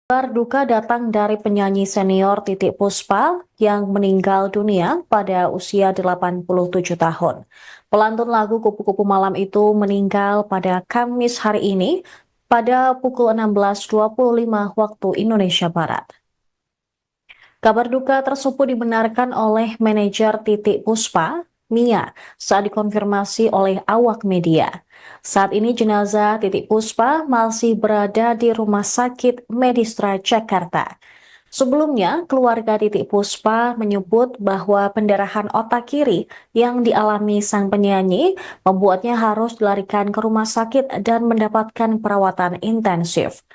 Kabar duka datang dari penyanyi senior Titiek Puspa yang meninggal dunia pada usia 87 tahun. Pelantun lagu Kupu-Kupu Malam itu meninggal pada Kamis hari ini pada pukul 16.25 waktu Indonesia Barat. Kabar duka tersebut dibenarkan oleh manajer Titiek Puspa, Mia, saat dikonfirmasi oleh awak media. Saat ini jenazah Titiek Puspa masih berada di Rumah Sakit Medistra Jakarta. Sebelumnya, keluarga Titiek Puspa menyebut bahwa pendarahan otak kiri yang dialami sang penyanyi membuatnya harus dilarikan ke rumah sakit dan mendapatkan perawatan intensif.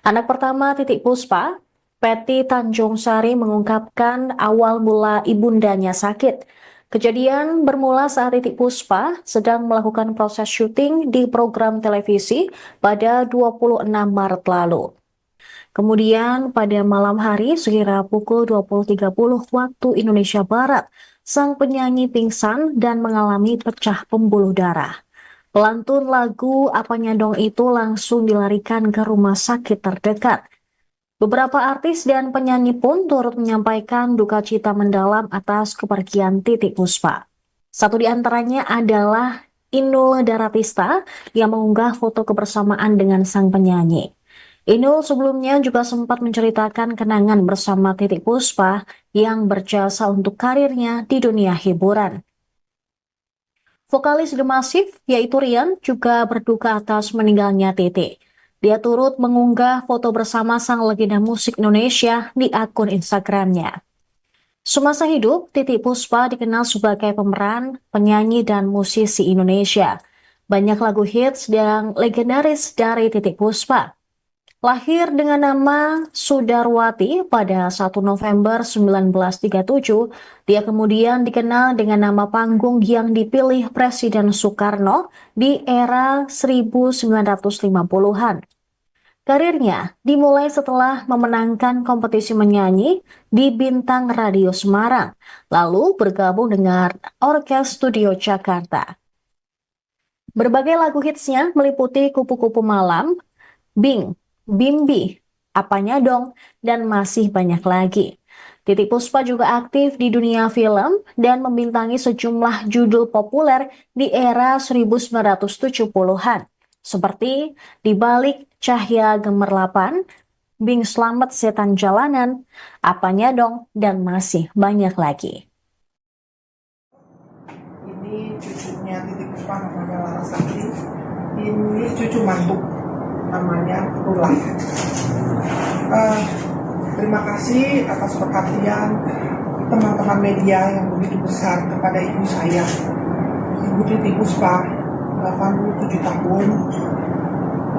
Anak pertama Titiek Puspa, Peti Tanjung Sari, mengungkapkan awal mula ibundanya sakit. Kejadian bermula saat Titiek Puspa sedang melakukan proses syuting di program televisi pada 26 Maret lalu. Kemudian pada malam hari sekira pukul 20.30 waktu Indonesia Barat, sang penyanyi pingsan dan mengalami pecah pembuluh darah. Pelantun lagu Apanya Dong itu langsung dilarikan ke rumah sakit terdekat. Beberapa artis dan penyanyi pun turut menyampaikan duka cita mendalam atas kepergian Titiek Puspa. Satu di antaranya adalah Inul Daratista yang mengunggah foto kebersamaan dengan sang penyanyi. Inul sebelumnya juga sempat menceritakan kenangan bersama Titiek Puspa yang berjasa untuk karirnya di dunia hiburan. Vokalis The Massive, yaitu Rian, juga berduka atas meninggalnya Titiek. Dia turut mengunggah foto bersama sang legenda musik Indonesia di akun Instagramnya. Semasa hidup, Titiek Puspa dikenal sebagai pemeran, penyanyi, dan musisi Indonesia. Banyak lagu hits dan legendaris dari Titiek Puspa. Lahir dengan nama Sudarwati pada 1 November 1937, dia kemudian dikenal dengan nama panggung yang dipilih Presiden Soekarno di era 1950-an. Karirnya dimulai setelah memenangkan kompetisi menyanyi di Bintang Radio Semarang, lalu bergabung dengan Orkes Studio Jakarta. Berbagai lagu hitsnya meliputi Kupu-Kupu Malam, Bing, Bimbi, Apanya Dong, dan masih banyak lagi. Titiek Puspa juga aktif di dunia film dan membintangi sejumlah judul populer di era 1970-an, seperti Di Balik Cahaya Gemerlapan, Bing Slamet Setan Jalanan, Apanya Dong, dan masih banyak lagi. Ini cucunya Titiek Puspa namanya Larasati. Ini cucu mantu namanya Rula. Terima kasih atas perhatian teman-teman media yang begitu besar kepada ibu saya, Ibu Titiek Puspa, 87 tahun.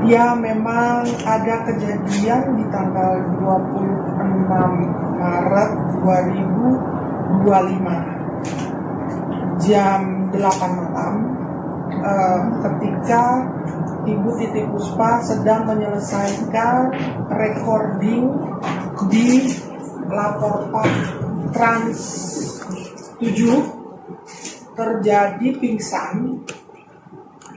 Dia memang ada kejadian di tanggal 26 Maret 2025 jam 8 malam, ketika Ibu Titiek Puspa sedang menyelesaikan recording di Laporpak Trans 7, terjadi pingsan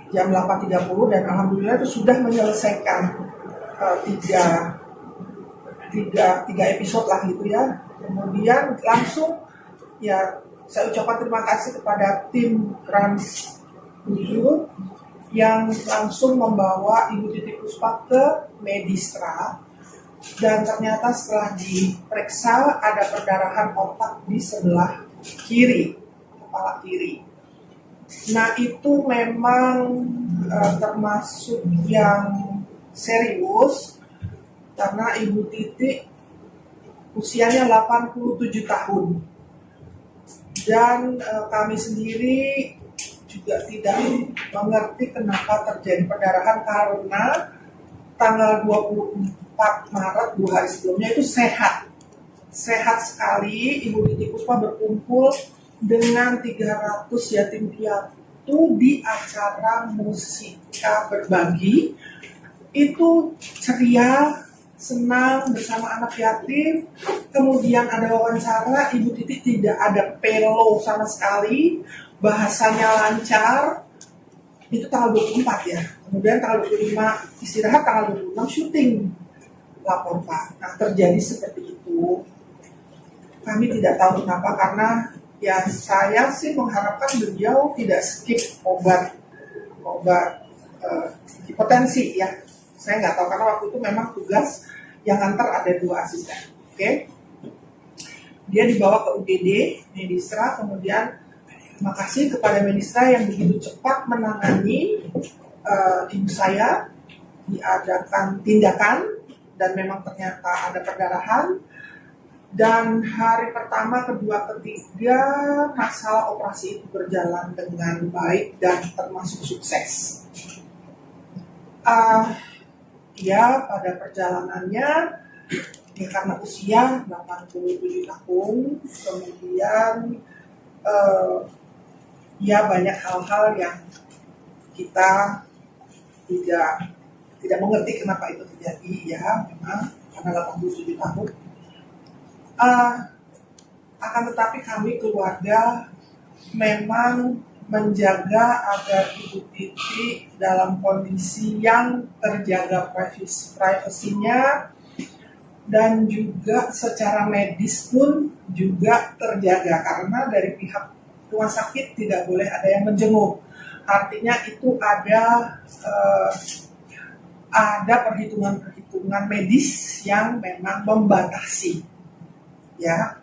jam 8.30 dan alhamdulillah itu sudah menyelesaikan tiga episode lah gitu ya. Kemudian langsung ya saya ucapkan terima kasih kepada tim Trans 7 yang langsung membawa Ibu Titiek Puspa ke Medistra, dan ternyata setelah diperiksa ada perdarahan otak di sebelah kiri, kepala kiri. Nah itu memang termasuk yang serius karena Ibu Titiek usianya 87 tahun. Dan kami sendiri juga tidak mengerti kenapa terjadi perdarahan, karena tanggal 24 Maret, 2 hari sebelumnya itu sehat sekali. Ibu Titiek Puspa berkumpul dengan 300 yatim piatu di acara Musika Berbagi. Itu ceria, senang bersama anak yatim. Kemudian ada wawancara, Ibu Titiek tidak ada pelo sama sekali, bahasanya lancar. Itu tanggal 24 ya. Kemudian tanggal 25 istirahat, tanggal 26 syuting. laporkan. Nah, terjadi seperti itu. Kami tidak tahu kenapa, karena ya saya sih mengharapkan beliau tidak skip obat hipertensi ya. Saya nggak tahu, karena waktu itu memang tugas yang antar ada 2 asisten. Oke. Dia dibawa ke UGD Medistra, kemudian terima kasih kepada Medistra yang begitu cepat menangani ibu saya, diadakan tindakan dan memang ternyata ada perdarahan. Dan hari pertama, kedua, ketiga masalah operasi itu berjalan dengan baik dan termasuk sukses. Ya, pada perjalanannya ya karena usia 87 tahun, kemudian ya banyak hal-hal yang kita tidak mengerti kenapa itu terjadi, ya memang karena 87 tahun. Akan tetapi kami keluarga memang menjaga agar Ibu Titi dalam kondisi yang terjaga privasinya, dan juga secara medis pun juga terjaga, karena dari pihak rumah sakit tidak boleh ada yang menjenguk. Artinya itu ada perhitungan medis yang memang membatasi, ya.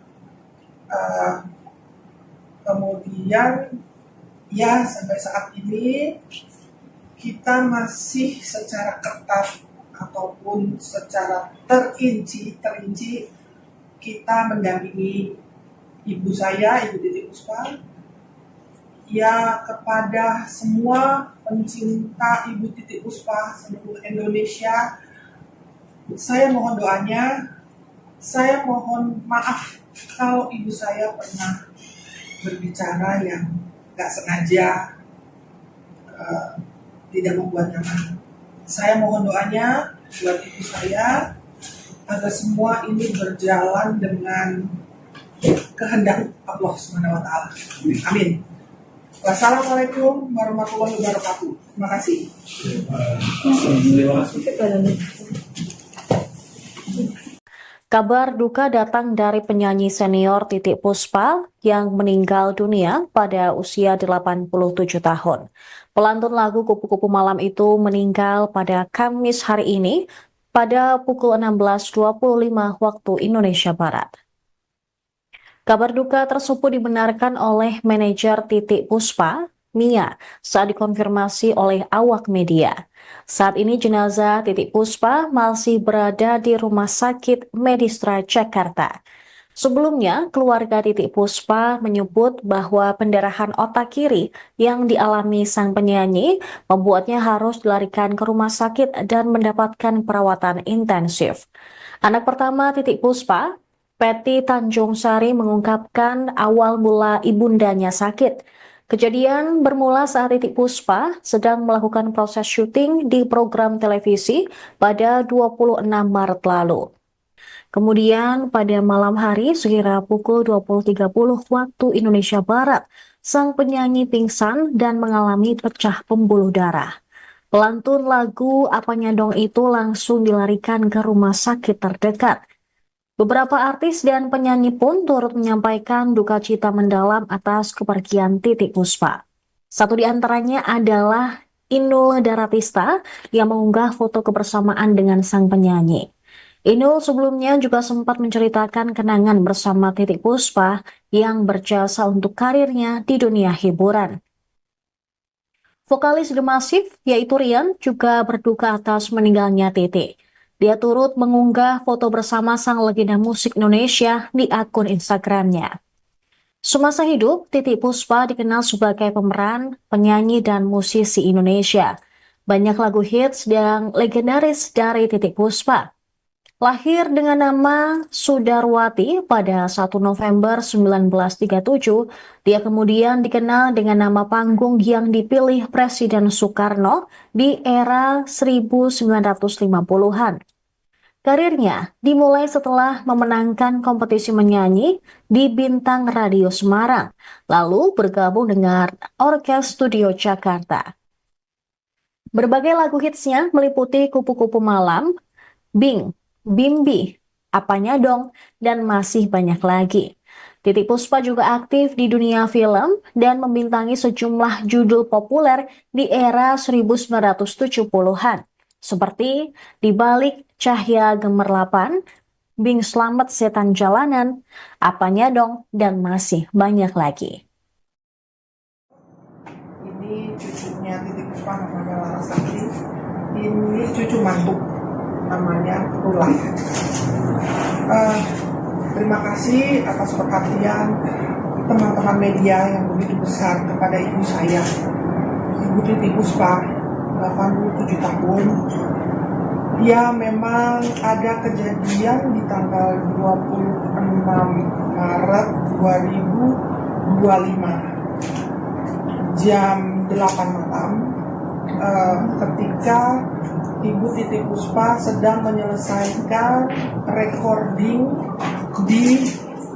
Kemudian ya sampai saat ini kita masih secara ketat ataupun secara terinci kita mendampingi ibu saya, Ibu Titi Puspa. Ya, kepada semua pencinta Ibu Titi Puspa seluruh Indonesia, saya mohon doanya, saya mohon maaf kalau ibu saya pernah berbicara yang gak sengaja tidak membuat nyaman. Saya mohon doanya buat ibu saya agar semua ini berjalan dengan kehendak Allah SWT. Amin. Wassalamualaikum warahmatullahi wabarakatuh. Terima kasih. Kabar duka datang dari penyanyi senior Titiek Puspa yang meninggal dunia pada usia 87 tahun. Pelantun lagu Kupu-Kupu Malam itu meninggal pada Kamis hari ini pada pukul 16.25 waktu Indonesia Barat. Kabar duka tersebut dibenarkan oleh manajer Titiek Puspa, Mia, saat dikonfirmasi oleh awak media. Saat ini jenazah Titiek Puspa masih berada di Rumah Sakit Medistra Jakarta. Sebelumnya, keluarga Titiek Puspa menyebut bahwa pendarahan otak kiri yang dialami sang penyanyi membuatnya harus dilarikan ke rumah sakit dan mendapatkan perawatan intensif. Anak pertama Titiek Puspa, Peti Tanjung Sari, mengungkapkan awal mula ibundanya sakit. Kejadian bermula saat Titiek Puspa sedang melakukan proses syuting di program televisi pada 26 Maret lalu. Kemudian pada malam hari sekira pukul 20.30 waktu Indonesia Barat, sang penyanyi pingsan dan mengalami pecah pembuluh darah. Pelantun lagu Apanya Dong itu langsung dilarikan ke rumah sakit terdekat. Beberapa artis dan penyanyi pun turut menyampaikan duka cita mendalam atas kepergian Titiek Puspa. Satu di antaranya adalah Inul Daratista yang mengunggah foto kebersamaan dengan sang penyanyi. Inul sebelumnya juga sempat menceritakan kenangan bersama Titiek Puspa yang berjasa untuk karirnya di dunia hiburan. Vokalis The Massive, yaitu Rian, juga berduka atas meninggalnya Titiek. Dia turut mengunggah foto bersama sang legenda musik Indonesia di akun Instagramnya. Semasa hidup, Titiek Puspa dikenal sebagai pemeran, penyanyi, dan musisi Indonesia. Banyak lagu hits dan legendaris dari Titiek Puspa. Lahir dengan nama Sudarwati pada 1 November 1937, dia kemudian dikenal dengan nama panggung yang dipilih Presiden Soekarno di era 1950-an. Karirnya dimulai setelah memenangkan kompetisi menyanyi di Bintang Radio Semarang, lalu bergabung dengan Orkes Studio Jakarta. Berbagai lagu hitsnya meliputi Kupu-Kupu Malam, Bing, Bimbi, Apanya Dong, dan masih banyak lagi. Titiek Puspa juga aktif di dunia film dan membintangi sejumlah judul populer di era 1970-an, seperti Di Balik Cahaya Gemerlapan, Bing Slamet Setan Jalanan, Apanya Dong, dan masih banyak lagi. Ini cucunya Titiek Puspa namanya Larasati. Ini cucu mantu namanya Rula. Terima kasih atas perhatian teman-teman media yang begitu besar kepada ibu saya, Ibu Titiek Puspa, 87 tahun. Ya, memang ada kejadian di tanggal 26 Maret 2025 jam 8 malam ketika Ibu Titiek Puspa sedang menyelesaikan recording di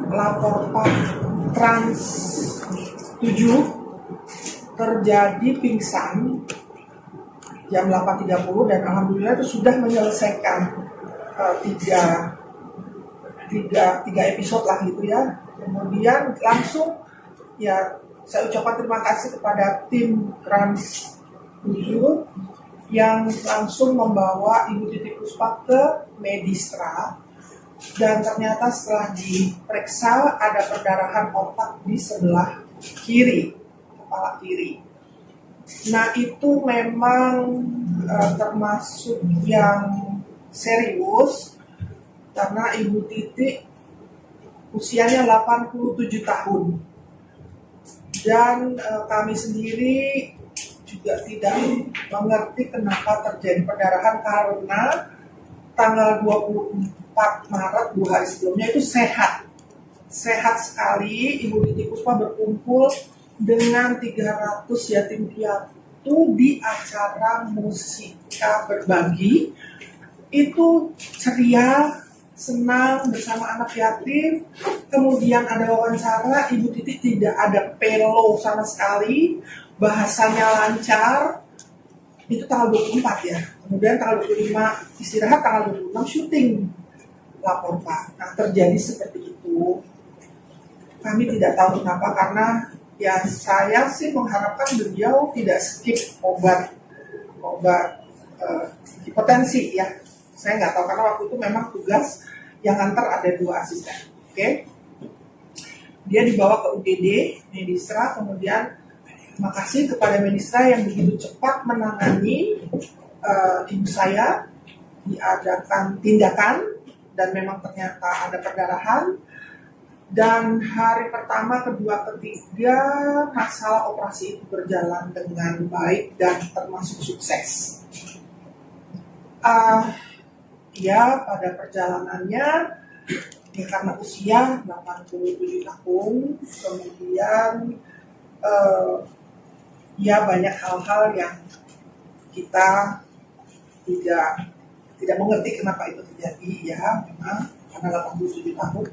Laporpa Trans 7, terjadi pingsan jam 8.30 dan alhamdulillah itu sudah menyelesaikan tiga episode lah gitu ya. Kemudian langsung ya saya ucapkan terima kasih kepada tim Trans 7 yang langsung membawa Ibu Titiek Puspa ke Medistra, dan ternyata setelah diperiksa ada perdarahan otak di sebelah kiri, kepala kiri. Nah itu memang termasuk yang serius karena Ibu Titiek usianya 87 tahun dan kami sendiri juga tidak mengerti kenapa terjadi perdarahan karena tanggal 24 Maret 2 hari sebelumnya itu sehat sekali. Ibu Titiek Puspa berkumpul dengan 300 yatim piatu di acara Musika Berbagi. Itu ceria, senang bersama anak yatim. Kemudian ada wawancara, Ibu Titiek tidak ada pelo sama sekali, bahasanya lancar. Itu tanggal 24 ya. Kemudian tanggal 25 istirahat, tanggal 26 syuting Laporpa. Nah terjadi seperti itu. Kami tidak tahu kenapa, karena ya saya sih mengharapkan beliau tidak skip obat hipertensi ya. Saya nggak tahu karena waktu itu memang tugas yang antar ada 2 asisten. Oke. Dia dibawa ke UGD Medistra, kemudian makasih kepada Medistra yang begitu cepat menangani ibu saya, diadakan tindakan dan memang ternyata ada perdarahan. Dan hari pertama, kedua, ketiga masalah operasi itu berjalan dengan baik dan termasuk sukses. Ya pada perjalanannya ya karena usia 87 tahun, kemudian ya banyak hal-hal yang kita tidak mengerti kenapa itu terjadi ya, memang karena 87 tahun.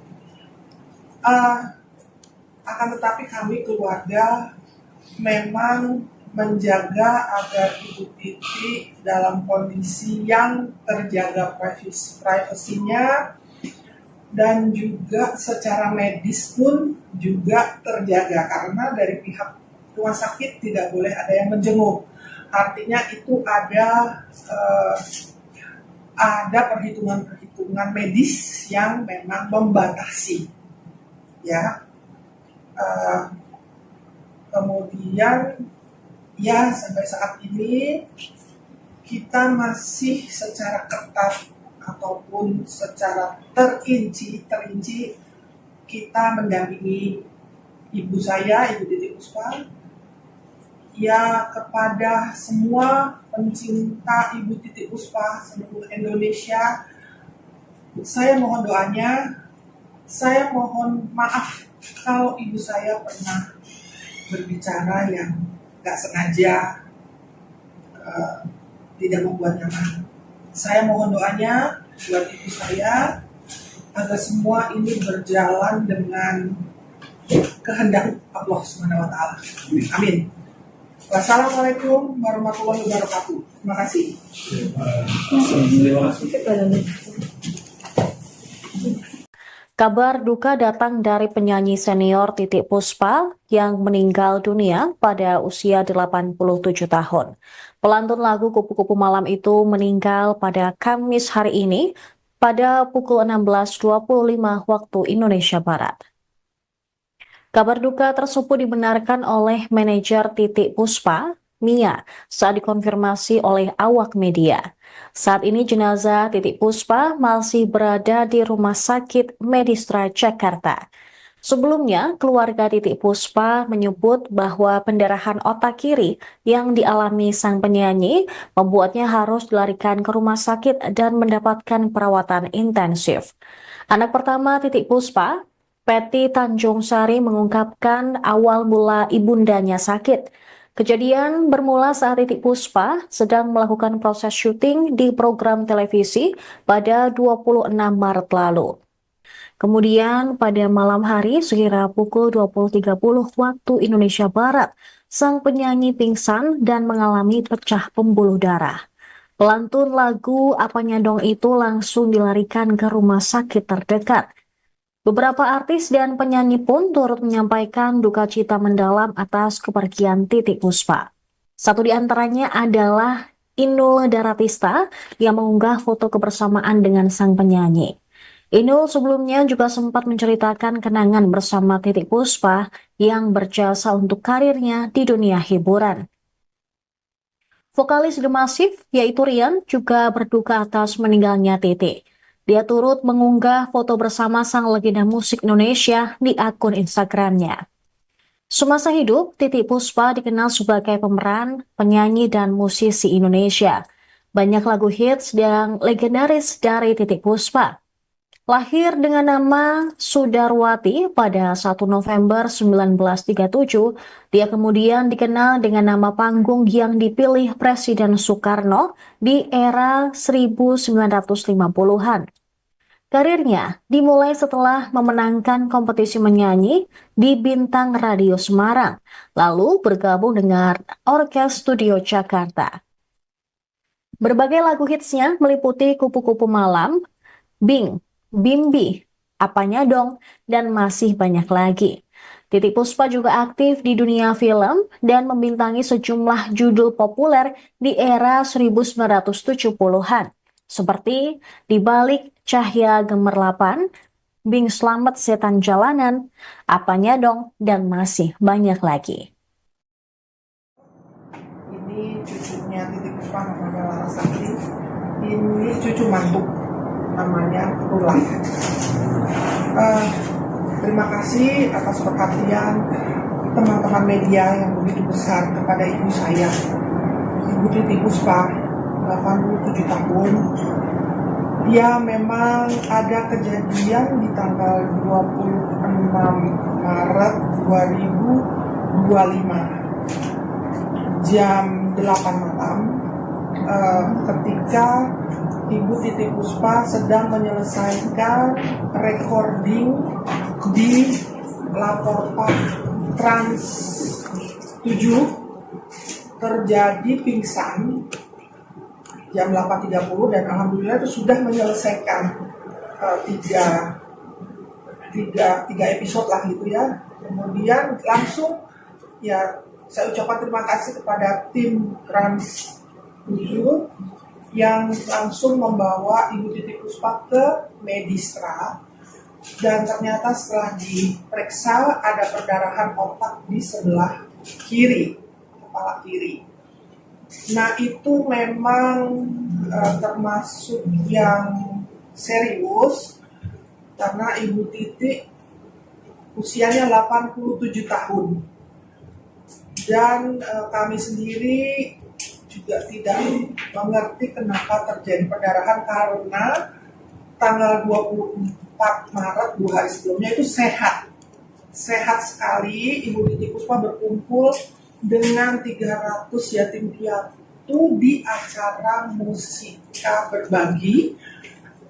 Akan tetapi kami keluarga memang menjaga agar Ibu Titiek dalam kondisi yang terjaga privasinya dan juga secara medis pun juga terjaga, karena dari pihak rumah sakit tidak boleh ada yang menjenguk. Artinya itu ada perhitungan medis yang memang membatasi ya. Kemudian ya sampai saat ini kita masih secara ketat ataupun secara terinci kita mendampingi ibu saya, Ibu Titiek Puspa. Ya kepada semua pencinta Ibu Titiek Puspa seluruh Indonesia, saya mohon doanya. Saya mohon maaf kalau ibu saya pernah berbicara yang gak sengaja tidak membuat nyaman. Saya mohon doanya buat ibu saya agar semua ini berjalan dengan kehendak Allah SWT. Amin. Wassalamualaikum warahmatullahi wabarakatuh. Terima kasih. Terima kasih. Kabar duka datang dari penyanyi senior Titiek Puspa yang meninggal dunia pada usia 87 tahun. Pelantun lagu Kupu-Kupu Malam itu meninggal pada Kamis hari ini pada pukul 16.25 waktu Indonesia Barat. Kabar duka tersebut dibenarkan oleh manajer Titiek Puspa, Mia, saat dikonfirmasi oleh awak media. Saat ini jenazah Titiek Puspa masih berada di Rumah Sakit Medistra Jakarta. Sebelumnya, keluarga Titiek Puspa menyebut bahwa pendarahan otak kiri yang dialami sang penyanyi membuatnya harus dilarikan ke rumah sakit dan mendapatkan perawatan intensif. Anak pertama Titiek Puspa, Peti Tanjung Sari, mengungkapkan awal mula ibundanya sakit. Kejadian bermula saat Titiek Puspa sedang melakukan proses syuting di program televisi pada 26 Maret lalu. Kemudian pada malam hari sekira pukul 20.30 waktu Indonesia Barat, sang penyanyi pingsan dan mengalami pecah pembuluh darah. Pelantun lagu Apanya Dong itu langsung dilarikan ke rumah sakit terdekat. Beberapa artis dan penyanyi pun turut menyampaikan duka cita mendalam atas kepergian Titiek Puspa. Satu di antaranya adalah Inul Daratista yang mengunggah foto kebersamaan dengan sang penyanyi. Inul sebelumnya juga sempat menceritakan kenangan bersama Titiek Puspa yang berjasa untuk karirnya di dunia hiburan. Vokalis The Massive, yaitu Rian, juga berduka atas meninggalnya Titiek. Dia turut mengunggah foto bersama sang legenda musik Indonesia di akun Instagramnya. Semasa hidup, Titiek Puspa dikenal sebagai pemeran, penyanyi, dan musisi Indonesia. Banyak lagu hits dan legendaris dari Titiek Puspa. Lahir dengan nama Sudarwati pada 1 November 1937, dia kemudian dikenal dengan nama panggung yang dipilih Presiden Soekarno di era 1950-an. Karirnya dimulai setelah memenangkan kompetisi menyanyi di Bintang Radio Semarang, lalu bergabung dengan Orkes Studio Jakarta. Berbagai lagu hitsnya meliputi Kupu-Kupu Malam, Bing, Bimbi, Apanya Dong, dan masih banyak lagi. Titiek Puspa juga aktif di dunia film dan membintangi sejumlah judul populer di era 1970-an, seperti Di Balik Cahaya Gemerlapan, Bing Slamet Setan Jalanan, Apanya Dong, dan masih banyak lagi. Ini cucunya Titiek Puspa namanya Laras Sakti. Ini cucu mantu namanya Rula. Terima kasih atas perhatian teman-teman media yang begitu besar kepada ibu saya, Ibu Titiek Puspa, 87 tahun. Ya, memang ada kejadian di tanggal 26 Maret 2025 jam 8 malam ketika Ibu Titiek Puspa sedang menyelesaikan recording di Laporpa Trans 7, terjadi pingsan jam 8.30 dan alhamdulillah itu sudah menyelesaikan tiga episode lah gitu ya. Kemudian langsung ya saya ucapkan terima kasih kepada tim Trans 7 yang langsung membawa Ibu Titiek Puspa ke Medistra, dan ternyata setelah diperiksa ada perdarahan otak di sebelah kiri, kepala kiri. Nah itu memang termasuk yang serius karena Ibu Titiek usianya 87 tahun dan kami sendiri juga tidak mengerti kenapa terjadi perdarahan karena tanggal 24 Maret 2 hari sebelumnya itu sehat sekali. Ibu Titiek Puspa berkumpul dengan 300 yatim piatu di acara Musika Berbagi.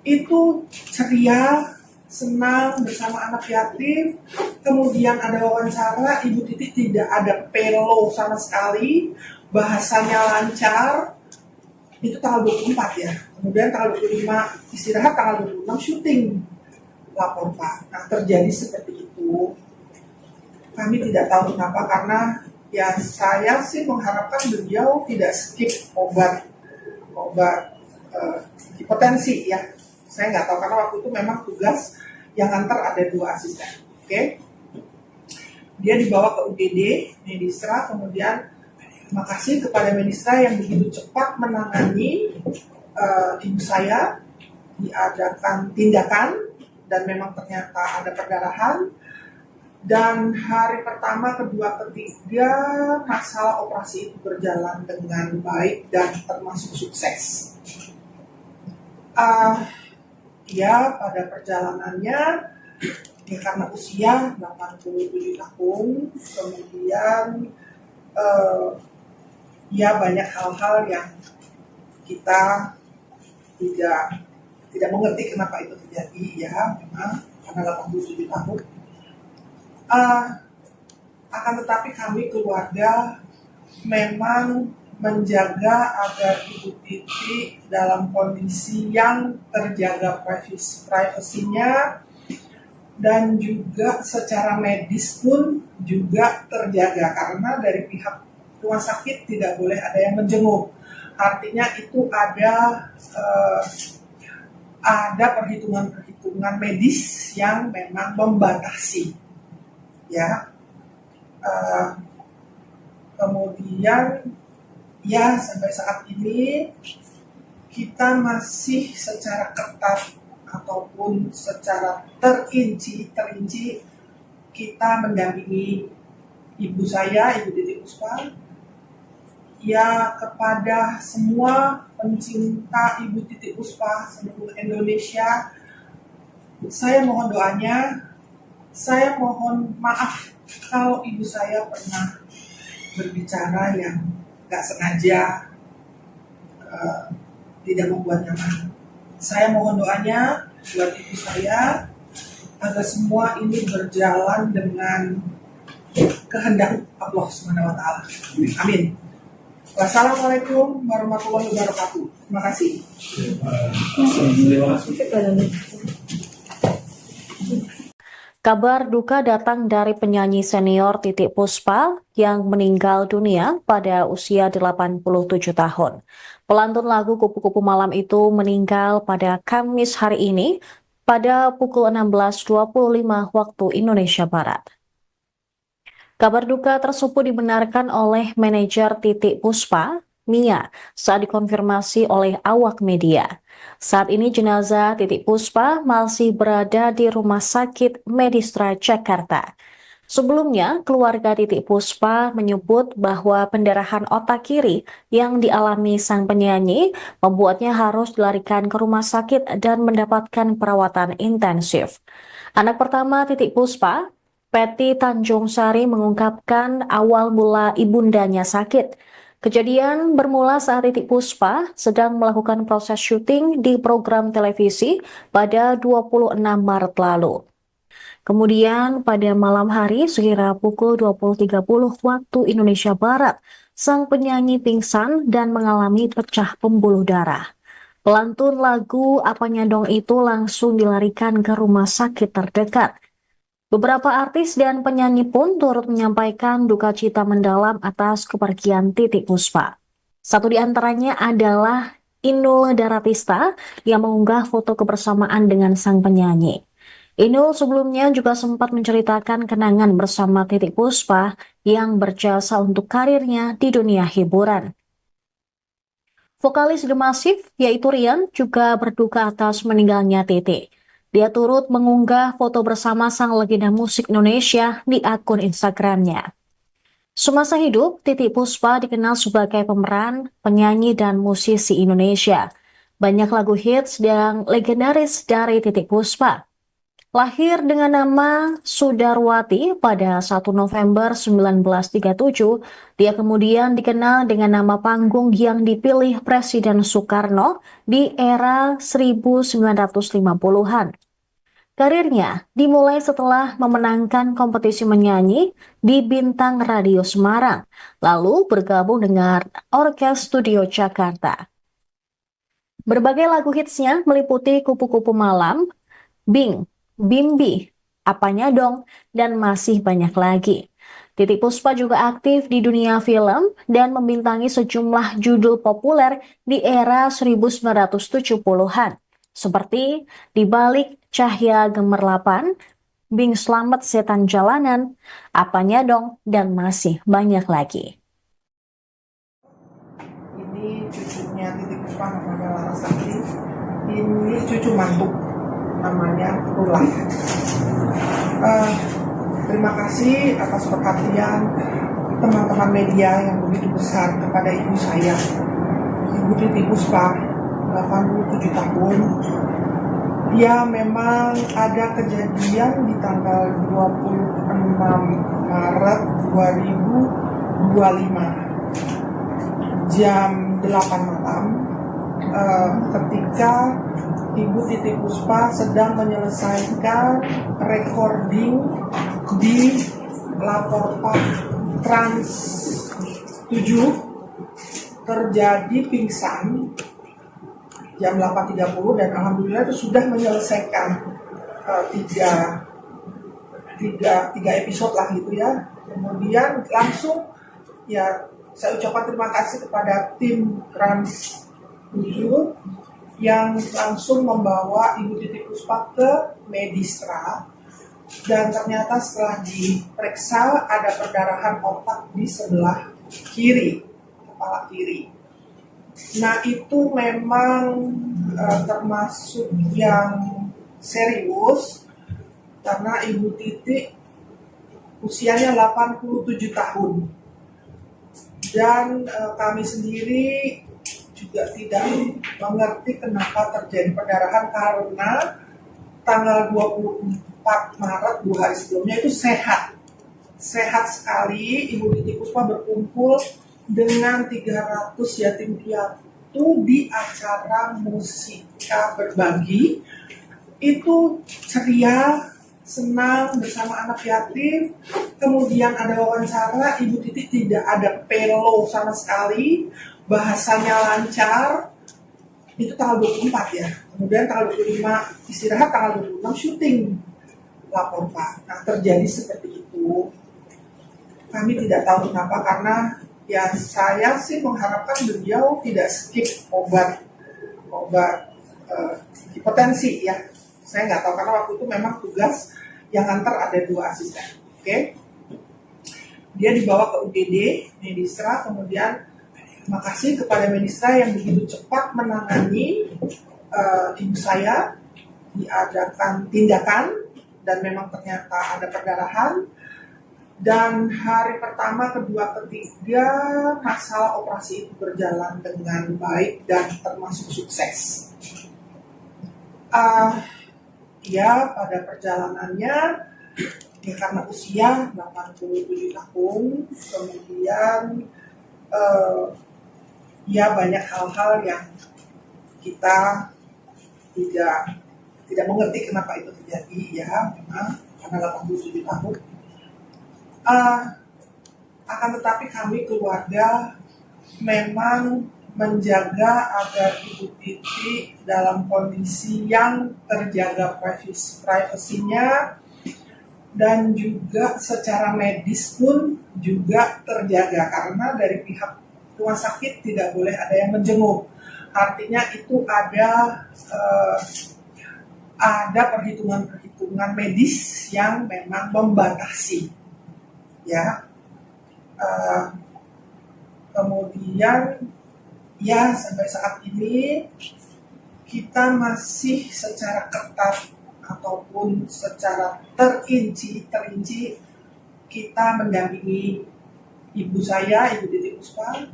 Itu ceria, senang bersama anak yatim. Kemudian ada wawancara, Ibu Titiek tidak ada pelo sama sekali, bahasanya lancar. Itu tanggal 24 ya. Kemudian tanggal 25 istirahat, tanggal 26 syuting lapor Pak. Nah terjadi seperti itu. Kami tidak tahu kenapa, karena ya saya sih mengharapkan beliau tidak skip obat hipertensi ya. Saya nggak tahu karena waktu itu memang tugas yang antar ada 2 asisten. Oke. Dia dibawa ke UGD Medistra, kemudian terima kasih kepada Medistra yang begitu cepat menangani ibu saya, diadakan tindakan dan memang ternyata ada perdarahan. Dan hari pertama, kedua, ketiga masalah operasi itu berjalan dengan baik dan termasuk sukses. Ya pada perjalanannya ya karena usia 87 tahun, kemudian ya banyak hal-hal yang kita tidak mengerti kenapa itu terjadi ya, memang karena 87 tahun. Akan tetapi kami keluarga memang menjaga agar Ibu Titi dalam kondisi yang terjaga privasinya dan juga secara medis pun juga terjaga, karena dari pihak rumah sakit tidak boleh ada yang menjenguk. Artinya itu ada perhitungan medis yang memang membatasi ya. Kemudian ya sampai saat ini kita masih secara ketat ataupun secara terinci kita mendampingi ibu saya, Ibu Titi Puspa. Ya kepada semua pencinta Ibu Titi Puspa seluruh Indonesia, saya mohon doanya. Saya mohon maaf kalau ibu saya pernah berbicara yang gak sengaja tidak membuat nyaman. Saya mohon doanya buat ibu saya agar semua ini berjalan dengan kehendak Allah SWT. Amin. Wassalamualaikum warahmatullahi wabarakatuh. Terima kasih. Kabar duka datang dari penyanyi senior Titiek Puspa yang meninggal dunia pada usia 87 tahun. Pelantun lagu Kupu-Kupu Malam itu meninggal pada Kamis hari ini pada pukul 16.25 waktu Indonesia Barat. Kabar duka tersebut dibenarkan oleh manajer Titiek Puspa, Mia, saat dikonfirmasi oleh awak media. Saat ini jenazah Titiek Puspa masih berada di Rumah Sakit Medistra Jakarta. Sebelumnya, keluarga Titiek Puspa menyebut bahwa pendarahan otak kiri yang dialami sang penyanyi membuatnya harus dilarikan ke rumah sakit dan mendapatkan perawatan intensif. Anak pertama Titiek Puspa, Patty Tanjung Sari, mengungkapkan awal mula ibundanya sakit. Kejadian bermula saat Titiek Puspa sedang melakukan proses syuting di program televisi pada 26 Maret lalu. Kemudian pada malam hari sekira pukul 20.30 waktu Indonesia Barat, sang penyanyi pingsan dan mengalami pecah pembuluh darah. Pelantun lagu Apanya Dong itu langsung dilarikan ke rumah sakit terdekat. Beberapa artis dan penyanyi pun turut menyampaikan duka cita mendalam atas kepergian Titiek Puspa. Satu di antaranya adalah Inul Daratista yang mengunggah foto kebersamaan dengan sang penyanyi. Inul sebelumnya juga sempat menceritakan kenangan bersama Titiek Puspa yang berjasa untuk karirnya di dunia hiburan. Vokalis The Massive, yaitu Rian, juga berduka atas meninggalnya Titiek. Dia turut mengunggah foto bersama sang legenda musik Indonesia di akun Instagramnya. Semasa hidup, Titiek Puspa dikenal sebagai pemeran, penyanyi, dan musisi Indonesia. Banyak lagu hits dan legendaris dari Titiek Puspa. Lahir dengan nama Sudarwati pada 1 November 1937, dia kemudian dikenal dengan nama panggung yang dipilih Presiden Soekarno di era 1950-an. Karirnya dimulai setelah memenangkan kompetisi menyanyi di Bintang Radio Semarang, lalu bergabung dengan Orkes Studio Jakarta. Berbagai lagu hitsnya meliputi Kupu-Kupu Malam, Bing, Bimbi, Apanya Dong, dan masih banyak lagi. Titiek Puspa juga aktif di dunia film dan membintangi sejumlah judul populer di era 1970-an, seperti Di Balik Cahaya Gemerlapan, Bing Slamet Setan Jalanan, Apanya Dong, dan masih banyak lagi. Ini cucunya Titiek Puspa namanya Larasati. Ini cucu mantu namanya Rula. Terima kasih atas perhatian teman-teman media yang begitu besar kepada ibu saya, Ibu Titiek Puspa, 87 tahun. Dia memang ada kejadian di tanggal 26 Maret 2025 jam 8 malam ketika Ibu Titiek Puspa sedang menyelesaikan recording di Laporpak Trans 7, terjadi pingsan jam 8.30 dan alhamdulillah itu sudah menyelesaikan tiga episode lah gitu ya. Kemudian langsung ya saya ucapkan terima kasih kepada tim Trans 7 yang langsung membawa Ibu Titiek Puspa ke Medistra, dan ternyata setelah diperiksa ada perdarahan otak di sebelah kiri, kepala kiri. Nah itu memang termasuk yang serius karena Ibu Titiek usianya 87 tahun dan kami sendiri juga tidak mengerti kenapa terjadi perdarahan karena tanggal 24 Maret 2 hari sebelumnya itu sehat sekali. Ibu Titiek Puspa berkumpul dengan 300 yatim piatu di acara Musika Berbagi. Itu ceria, senang bersama anak yatim. Kemudian ada wawancara, Ibu Titiek tidak ada pelo sama sekali, bahasanya lancar. Itu tanggal 24 ya. Kemudian tanggal 25 istirahat, tanggal 26 syuting Laporpak. Nah terjadi seperti itu. Kami tidak tahu kenapa, karena ya saya sih mengharapkan beliau tidak skip obat hipertensi ya. Saya nggak tahu karena waktu itu memang tugas yang antar ada 2 asisten. Oke. Dia dibawa ke UGD Medistra, kemudian makasih kepada Medistra yang begitu cepat menangani ibu saya, diadakan tindakan dan memang ternyata ada perdarahan. Dan hari pertama, kedua, ketiga masalah operasi itu berjalan dengan baik dan termasuk sukses. Ya pada perjalanannya ya karena usia 87 tahun, kemudian ya banyak hal-hal yang kita tidak mengerti kenapa itu terjadi ya, memang karena 87 tahun. Akan tetapi kami keluarga memang menjaga agar Ibu Titiek dalam kondisi yang terjaga privasinya dan juga secara medis pun juga terjaga, karena dari pihak rumah sakit tidak boleh ada yang menjenguk. Artinya itu ada perhitungan medis yang memang membatasi. Ya, kemudian ya sampai saat ini kita masih secara ketat ataupun secara terinci kita mendampingi ibu saya, Ibu Titiek Puspa.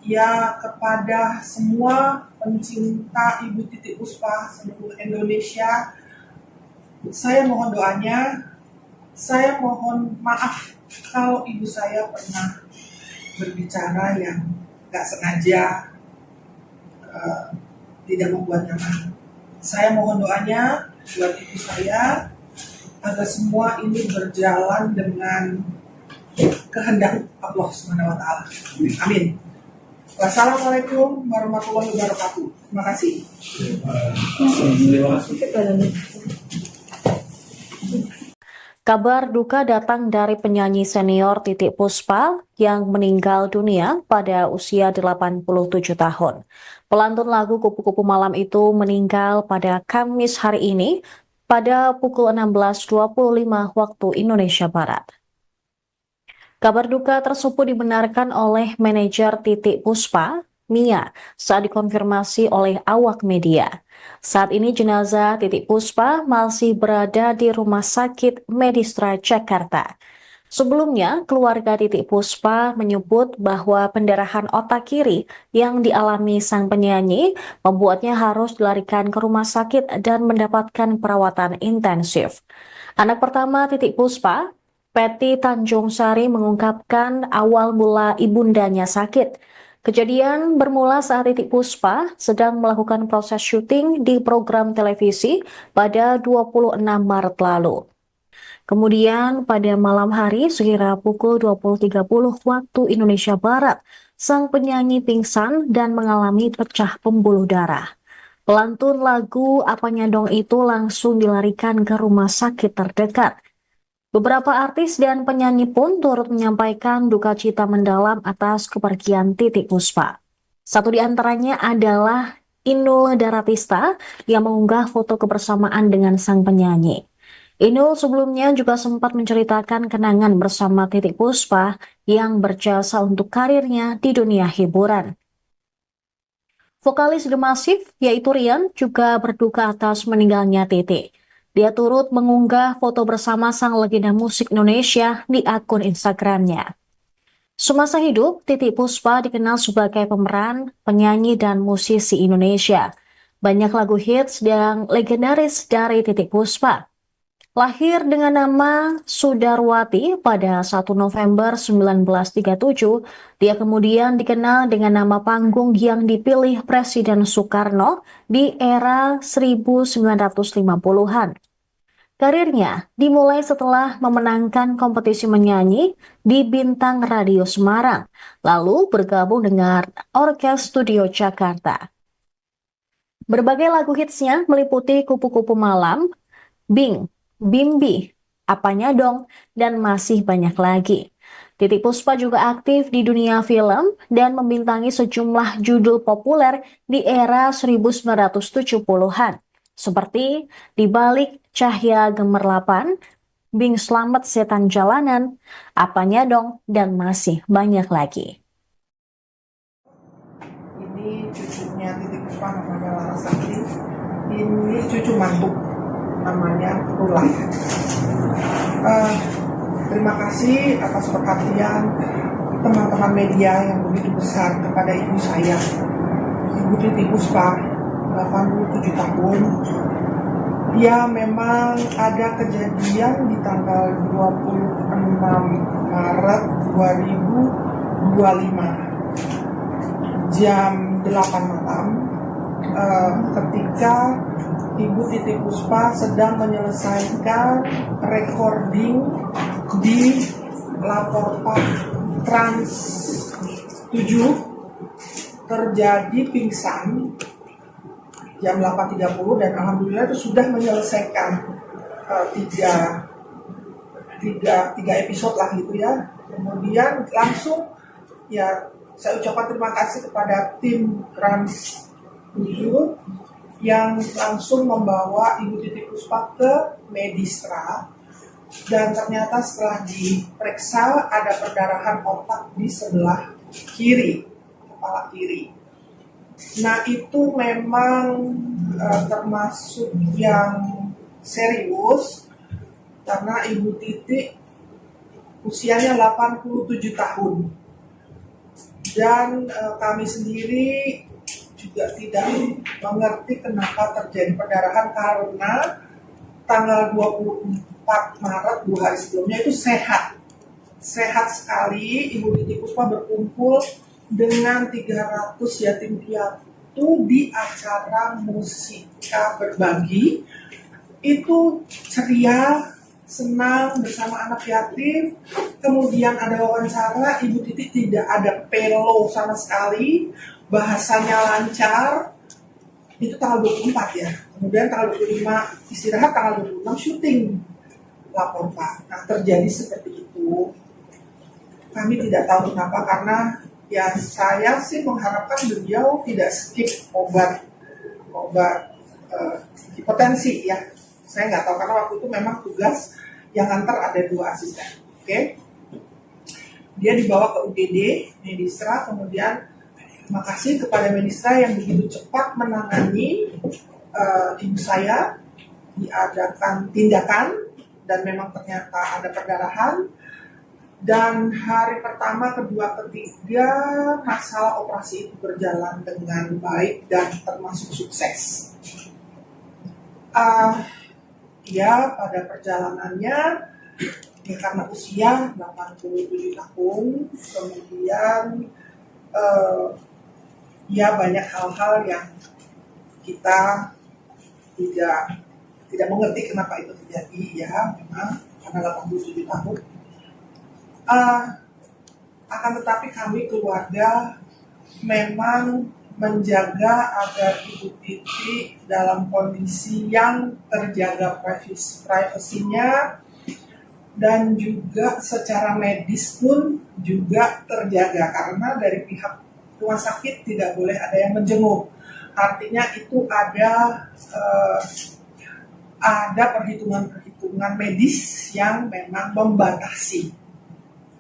Ya kepada semua pencinta Ibu Titiek Puspa seluruh Indonesia, saya mohon doanya. Saya mohon maaf kalau ibu saya pernah berbicara yang gak sengaja tidak membuat nyaman. Saya mohon doanya buat ibu saya agar semua ini berjalan dengan kehendak Allah SWT. Amin. Wassalamualaikum warahmatullahi wabarakatuh. Terima kasih. Kabar duka datang dari penyanyi senior Titiek Puspa yang meninggal dunia pada usia 87 tahun. Pelantun lagu Kupu-Kupu Malam itu meninggal pada Kamis hari ini pada pukul 16.25 waktu Indonesia Barat. Kabar duka tersebut dibenarkan oleh manajer Titiek Puspa, Mia, saat dikonfirmasi oleh awak media. Saat ini jenazah Titiek Puspa masih berada di Rumah Sakit Medistra Jakarta. Sebelumnya, keluarga Titiek Puspa menyebut bahwa pendarahan otak kiri yang dialami sang penyanyi membuatnya harus dilarikan ke rumah sakit dan mendapatkan perawatan intensif. Anak pertama Titiek Puspa, Peti Tanjung Sari, mengungkapkan awal mula ibundanya sakit. Kejadian bermula saat Titiek Puspa sedang melakukan proses syuting di program televisi pada 26 Maret lalu. Kemudian pada malam hari sekira pukul 20.30 waktu Indonesia Barat, sang penyanyi pingsan dan mengalami pecah pembuluh darah. Pelantun lagu Apanya Dong itu langsung dilarikan ke rumah sakit terdekat. Beberapa artis dan penyanyi pun turut menyampaikan duka cita mendalam atas kepergian Titiek Puspa. Satu di antaranya adalah Inul Daratista yang mengunggah foto kebersamaan dengan sang penyanyi. Inul sebelumnya juga sempat menceritakan kenangan bersama Titiek Puspa yang berjasa untuk karirnya di dunia hiburan. Vokalis The Massive, yaitu Rian, juga berduka atas meninggalnya Titiek. Dia turut mengunggah foto bersama sang legenda musik Indonesia di akun Instagramnya. Semasa hidup, Titiek Puspa dikenal sebagai pemeran, penyanyi, dan musisi Indonesia. Banyak lagu hits yang legendaris dari Titiek Puspa. Lahir dengan nama Sudarwati pada 1 November 1937, dia kemudian dikenal dengan nama panggung yang dipilih Presiden Soekarno di era 1950-an. Karirnya dimulai setelah memenangkan kompetisi menyanyi di Bintang Radio Semarang, lalu bergabung dengan Orkes Studio Jakarta. Berbagai lagu hitsnya meliputi Kupu-Kupu Malam, Bing, Bimbi, Apanya Dong, dan masih banyak lagi. Titiek Puspa juga aktif di dunia film dan membintangi sejumlah judul populer di era 1970-an, seperti Di Balik Cahaya Gemerlapan, Bing Slamet Setan Jalanan, Apanya Dong, dan masih banyak lagi. Ini cucunya Titiek Puspa namanya Larasati. Ini cucu mantu namanya Rula. Terima kasih atas perhatian teman-teman media yang begitu besar kepada ibu saya, Ibu Titiek Puspa, 87 tahun. Ya, memang ada kejadian di tanggal 26 Maret 2025 jam 8 malam ketika Ibu Titiek Puspa sedang menyelesaikan recording di Laporpa Trans 7, terjadi pingsan jam 8.30 dan alhamdulillah itu sudah menyelesaikan tiga episode lah gitu ya. Kemudian langsung ya saya ucapkan terima kasih kepada tim Trans 7 yang langsung membawa Ibu Titiek Puspa ke Medistra, dan ternyata setelah diperiksa ada perdarahan otak di sebelah kiri, kepala kiri. Nah itu memang termasuk yang serius karena Ibu Titiek usianya 87 tahun dan kami sendiri juga tidak mengerti kenapa terjadi perdarahan karena tanggal 24 Maret 2 hari sebelumnya itu sehat sekali. Ibu Titiek Puspa berkumpul dengan 300 yatim piatu di acara Musika Berbagi. Itu ceria, senang bersama anak yatim. Kemudian ada wawancara, Ibu Titiek tidak ada pelo sama sekali, bahasanya lancar. Itu tanggal 24 ya. Kemudian tanggal 25 istirahat, tanggal 26 syuting. lapor Pak. Nah terjadi seperti itu. Kami tidak tahu kenapa, karena ya saya sih mengharapkan beliau tidak skip obat hipertensi ya. Saya nggak tahu karena waktu itu memang tugas yang antar ada 2 asisten. Oke. Dia dibawa ke UGD, Medistra, kemudian makasih kepada Medistra yang begitu cepat menangani ibu saya, diadakan tindakan dan memang ternyata ada perdarahan. Dan hari pertama, kedua, ketiga masalah operasi itu berjalan dengan baik dan termasuk sukses. Ya pada perjalanannya ya karena usia 87 tahun, kemudian ya banyak hal-hal yang kita tidak mengerti kenapa itu terjadi ya, memang karena 87 tahun. Akan tetapi kami keluarga memang menjaga agar Ibu Titi dalam kondisi yang terjaga privasinya dan juga secara medis pun juga terjaga, karena dari pihak rumah sakit tidak boleh ada yang menjenguk. Artinya itu ada perhitungan medis yang memang membatasi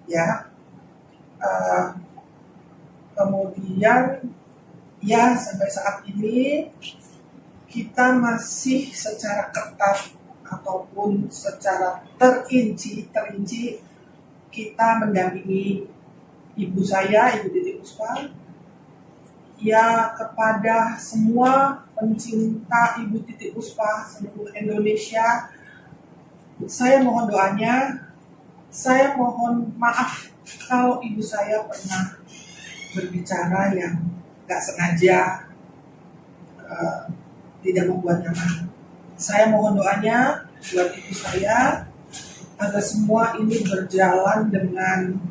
ya. Kemudian ya sampai saat ini kita masih secara ketat ataupun secara terinci kita mendampingi ibu saya, Ibu Titi Puspa. Ya kepada semua pencinta Ibu Titi Puspa seluruh Indonesia, saya mohon doanya. Saya mohon maaf kalau ibu saya pernah berbicara yang gak sengaja tidak membuat nyaman. Saya mohon doanya buat ibu saya agar semua ini berjalan dengan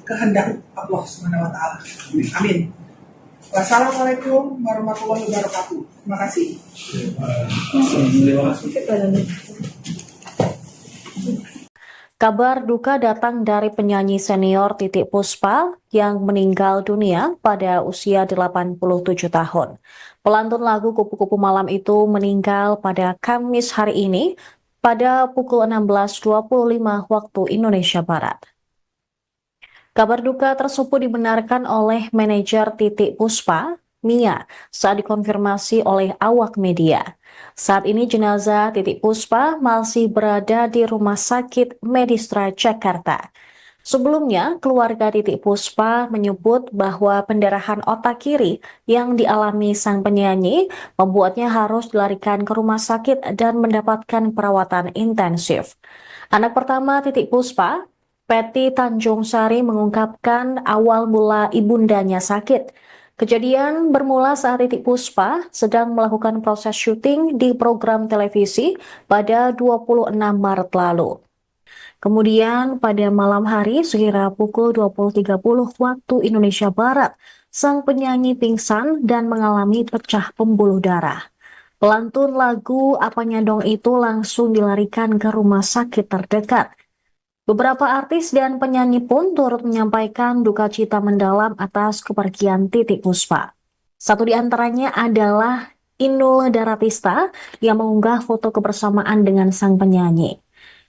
kehendak Allah SWT. Amin. Wassalamualaikum warahmatullahi wabarakatuh. Terima kasih. Kabar duka datang dari penyanyi senior Titiek Puspa yang meninggal dunia pada usia 87 tahun. Pelantun lagu Kupu-Kupu Malam itu meninggal pada Kamis hari ini pada pukul 16.25 waktu Indonesia Barat. Kabar duka tersebut dibenarkan oleh manajer Titiek Puspa, Mia, saat dikonfirmasi oleh awak media. Saat ini jenazah Titiek Puspa masih berada di Rumah Sakit Medistra Jakarta. Sebelumnya, keluarga Titiek Puspa menyebut bahwa pendarahan otak kiri yang dialami sang penyanyi membuatnya harus dilarikan ke rumah sakit dan mendapatkan perawatan intensif. Anak pertama Titiek Puspa, Peti Tanjung Sari, mengungkapkan awal mula ibundanya sakit. Kejadian bermula saat Titiek Puspa sedang melakukan proses syuting di program televisi pada 26 Maret lalu. Kemudian pada malam hari sekira pukul 20.30 waktu Indonesia Barat, sang penyanyi pingsan dan mengalami pecah pembuluh darah. Pelantun lagu Apanya Dong itu langsung dilarikan ke rumah sakit terdekat. Beberapa artis dan penyanyi pun turut menyampaikan duka cita mendalam atas kepergian Titiek Puspa. Satu di antaranya adalah Inul Daratista yang mengunggah foto kebersamaan dengan sang penyanyi.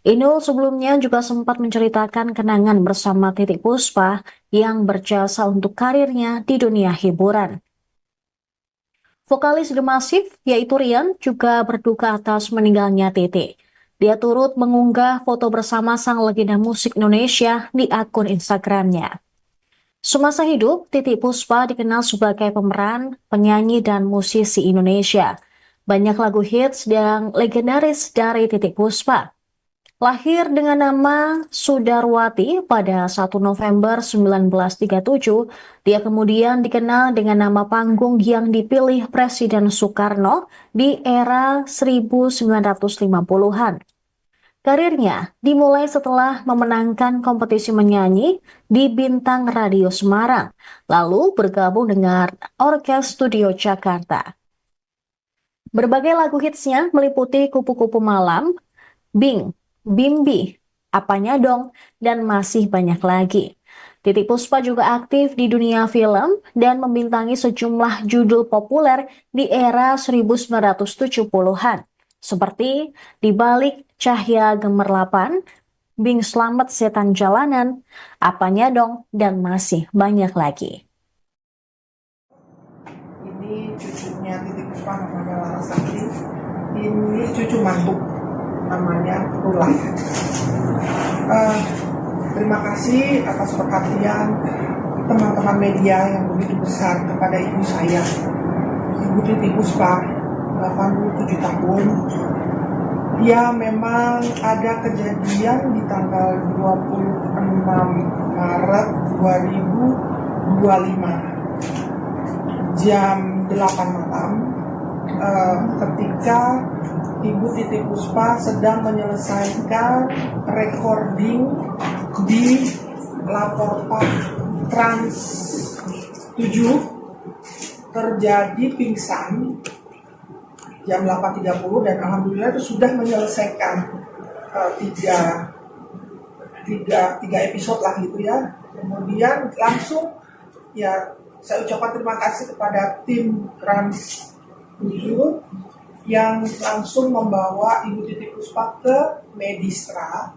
Inul sebelumnya juga sempat menceritakan kenangan bersama Titiek Puspa yang berjasa untuk karirnya di dunia hiburan. Vokalis The Massive, yaitu Rian, juga berduka atas meninggalnya Titiek. Dia turut mengunggah foto bersama sang legenda musik Indonesia di akun Instagramnya. Semasa hidup, Titiek Puspa dikenal sebagai pemeran, penyanyi, dan musisi Indonesia. Banyak lagu hits dan legendaris dari Titiek Puspa. Lahir dengan nama Sudarwati pada 1 November 1937, dia kemudian dikenal dengan nama panggung yang dipilih Presiden Soekarno di era 1950-an. Karirnya dimulai setelah memenangkan kompetisi menyanyi di Bintang Radio Semarang, lalu bergabung dengan Orkes Studio Jakarta. Berbagai lagu hitsnya meliputi Kupu-Kupu Malam, Bing, Bimbi, Apanya Dong, dan masih banyak lagi. Titiek Puspa juga aktif di dunia film dan membintangi sejumlah judul populer di era 1970-an, seperti Di Balik Cahaya Gemerlapan, Bing Slamet Setan Jalanan, Apanya Dong, dan masih banyak lagi. Ini cucunya Titiek Puspa namanya Larasati. Ini cucu mantu namanya Rula. Terima kasih atas perhatian teman-teman media yang begitu besar kepada ibu saya, Ibu Titiek Puspa, 87 tahun. Ya, memang ada kejadian di tanggal 26 Maret 2025 jam 8 malam, ketika Ibu Titiek Puspa sedang menyelesaikan recording di Laporpa Trans 7, terjadi pingsan jam 8.30 dan alhamdulillah itu sudah menyelesaikan tiga episode lah gitu ya. Kemudian langsung ya saya ucapkan terima kasih kepada tim Trans 7 yang langsung membawa Ibu Titiek Puspa ke Medistra,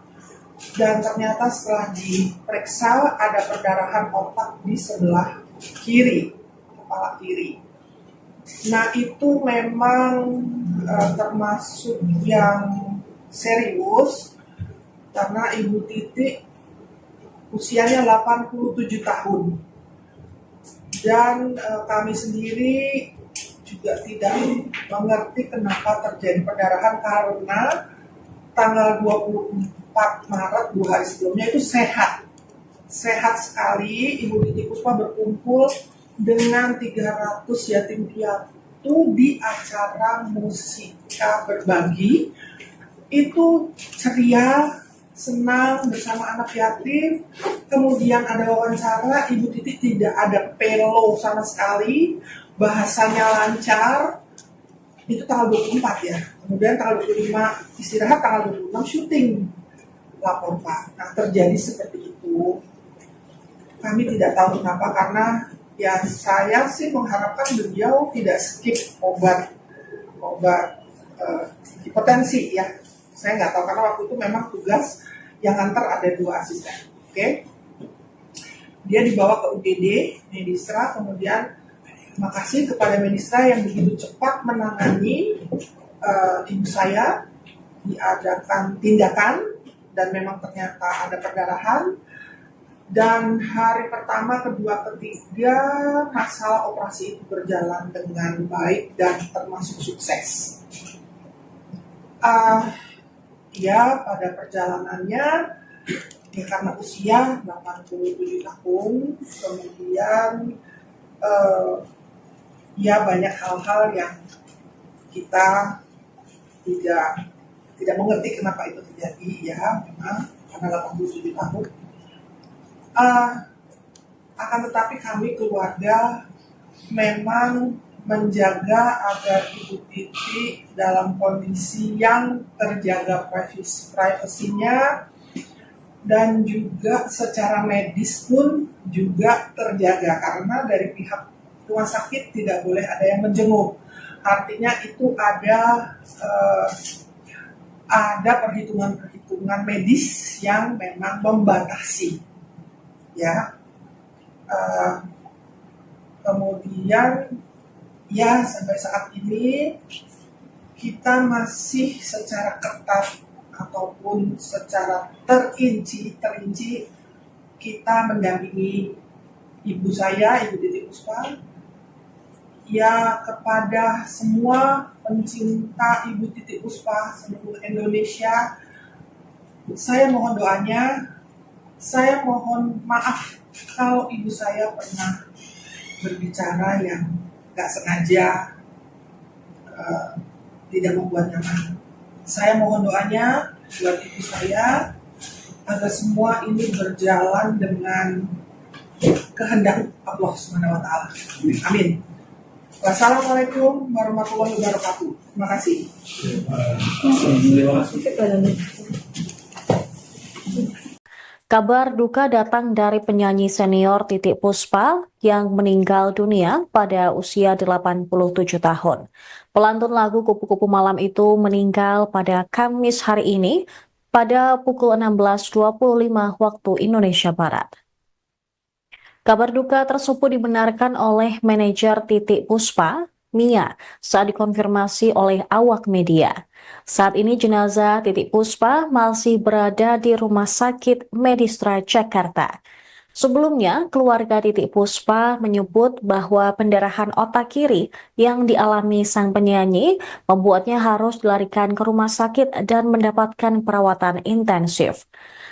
dan ternyata setelah diperiksa ada perdarahan otak di sebelah kiri, kepala kiri. Nah itu memang termasuk yang serius karena Ibu Titiek usianya 87 tahun. Dan kami sendiri juga tidak mengerti kenapa terjadi perdarahan, karena tanggal 24 Maret 2 hari sebelumnya itu sehat sekali. Ibu Titiek Puspa berkumpul dengan 300 yatim piatu di acara Musika Berbagi. Itu ceria, senang bersama anak yatim. Kemudian ada wawancara, Ibu Titiek tidak ada pelo sama sekali, bahasanya lancar. Itu tanggal 24 ya. Kemudian tanggal 25 istirahat, tanggal 26 syuting Laporpa. Nah terjadi seperti itu. Kami tidak tahu kenapa, karena ya saya sih mengharapkan beliau tidak skip obat hipertensi ya. Saya nggak tahu karena waktu itu memang tugas yang antar ada 2 asisten. Oke. Dia dibawa ke UGD Medistra, kemudian makasih kepada Medistra yang begitu cepat menangani ibu saya, diadakan tindakan dan memang ternyata ada perdarahan. Dan hari pertama, kedua, ketiga masalah operasi itu berjalan dengan baik dan termasuk sukses. Ya pada perjalanannya ya karena usia 87 tahun, kemudian ya banyak hal-hal yang kita tidak mengerti kenapa itu terjadi ya, memang karena 87 tahun. Akan tetapi kami keluarga memang menjaga agar Ibu Titiek dalam kondisi yang terjaga privasinya, dan juga secara medis pun juga terjaga, karena dari pihak rumah sakit tidak boleh ada yang menjenguk. Artinya itu ada perhitungan medis yang memang membatasi ya. Kemudian ya sampai saat ini kita masih secara ketat ataupun secara terinci kita mendampingi ibu saya, Ibu Titiek Puspa. Ya kepada semua pencinta Ibu Titiek Puspa seluruh Indonesia, saya mohon doanya. Saya mohon maaf kalau ibu saya pernah berbicara yang gak sengaja tidak membuat nyaman. Saya mohon doanya buat ibu saya agar semua ini berjalan dengan kehendak Allah Subhanahu wa taala. Amin. Wassalamualaikum warahmatullahi wabarakatuh. Terima kasih. Kabar duka datang dari penyanyi senior Titiek Puspa yang meninggal dunia pada usia 87 tahun. Pelantun lagu Kupu-Kupu Malam itu meninggal pada Kamis hari ini pada pukul 16.25 waktu Indonesia Barat. Kabar duka tersebut dibenarkan oleh manajer Titiek Puspa, Mia, saat dikonfirmasi oleh awak media. Saat ini jenazah Titiek Puspa masih berada di Rumah Sakit Medistra Jakarta. Sebelumnya, keluarga Titiek Puspa menyebut bahwa pendarahan otak kiri yang dialami sang penyanyi membuatnya harus dilarikan ke rumah sakit dan mendapatkan perawatan intensif.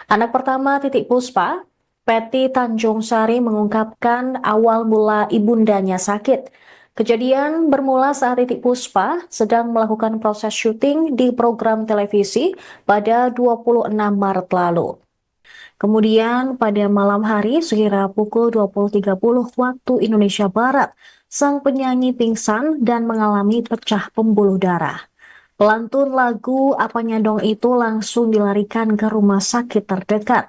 Anak pertama Titiek Puspa, Peti Tanjung Sari, mengungkapkan awal mula ibundanya sakit. Kejadian bermula saat Titiek Puspa sedang melakukan proses syuting di program televisi pada 26 Maret lalu. Kemudian pada malam hari sekira pukul 20.30 waktu Indonesia Barat, sang penyanyi pingsan dan mengalami pecah pembuluh darah. Pelantun lagu Apanya Dong itu langsung dilarikan ke rumah sakit terdekat.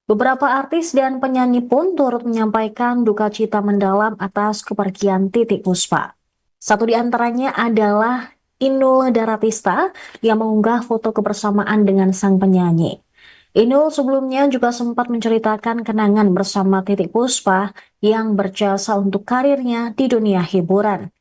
Beberapa artis dan penyanyi pun turut menyampaikan duka cita mendalam atas kepergian Titiek Puspa. Satu di antaranya adalah Inul Daratista yang mengunggah foto kebersamaan dengan sang penyanyi. Inul sebelumnya juga sempat menceritakan kenangan bersama Titiek Puspa yang berjasa untuk karirnya di dunia hiburan.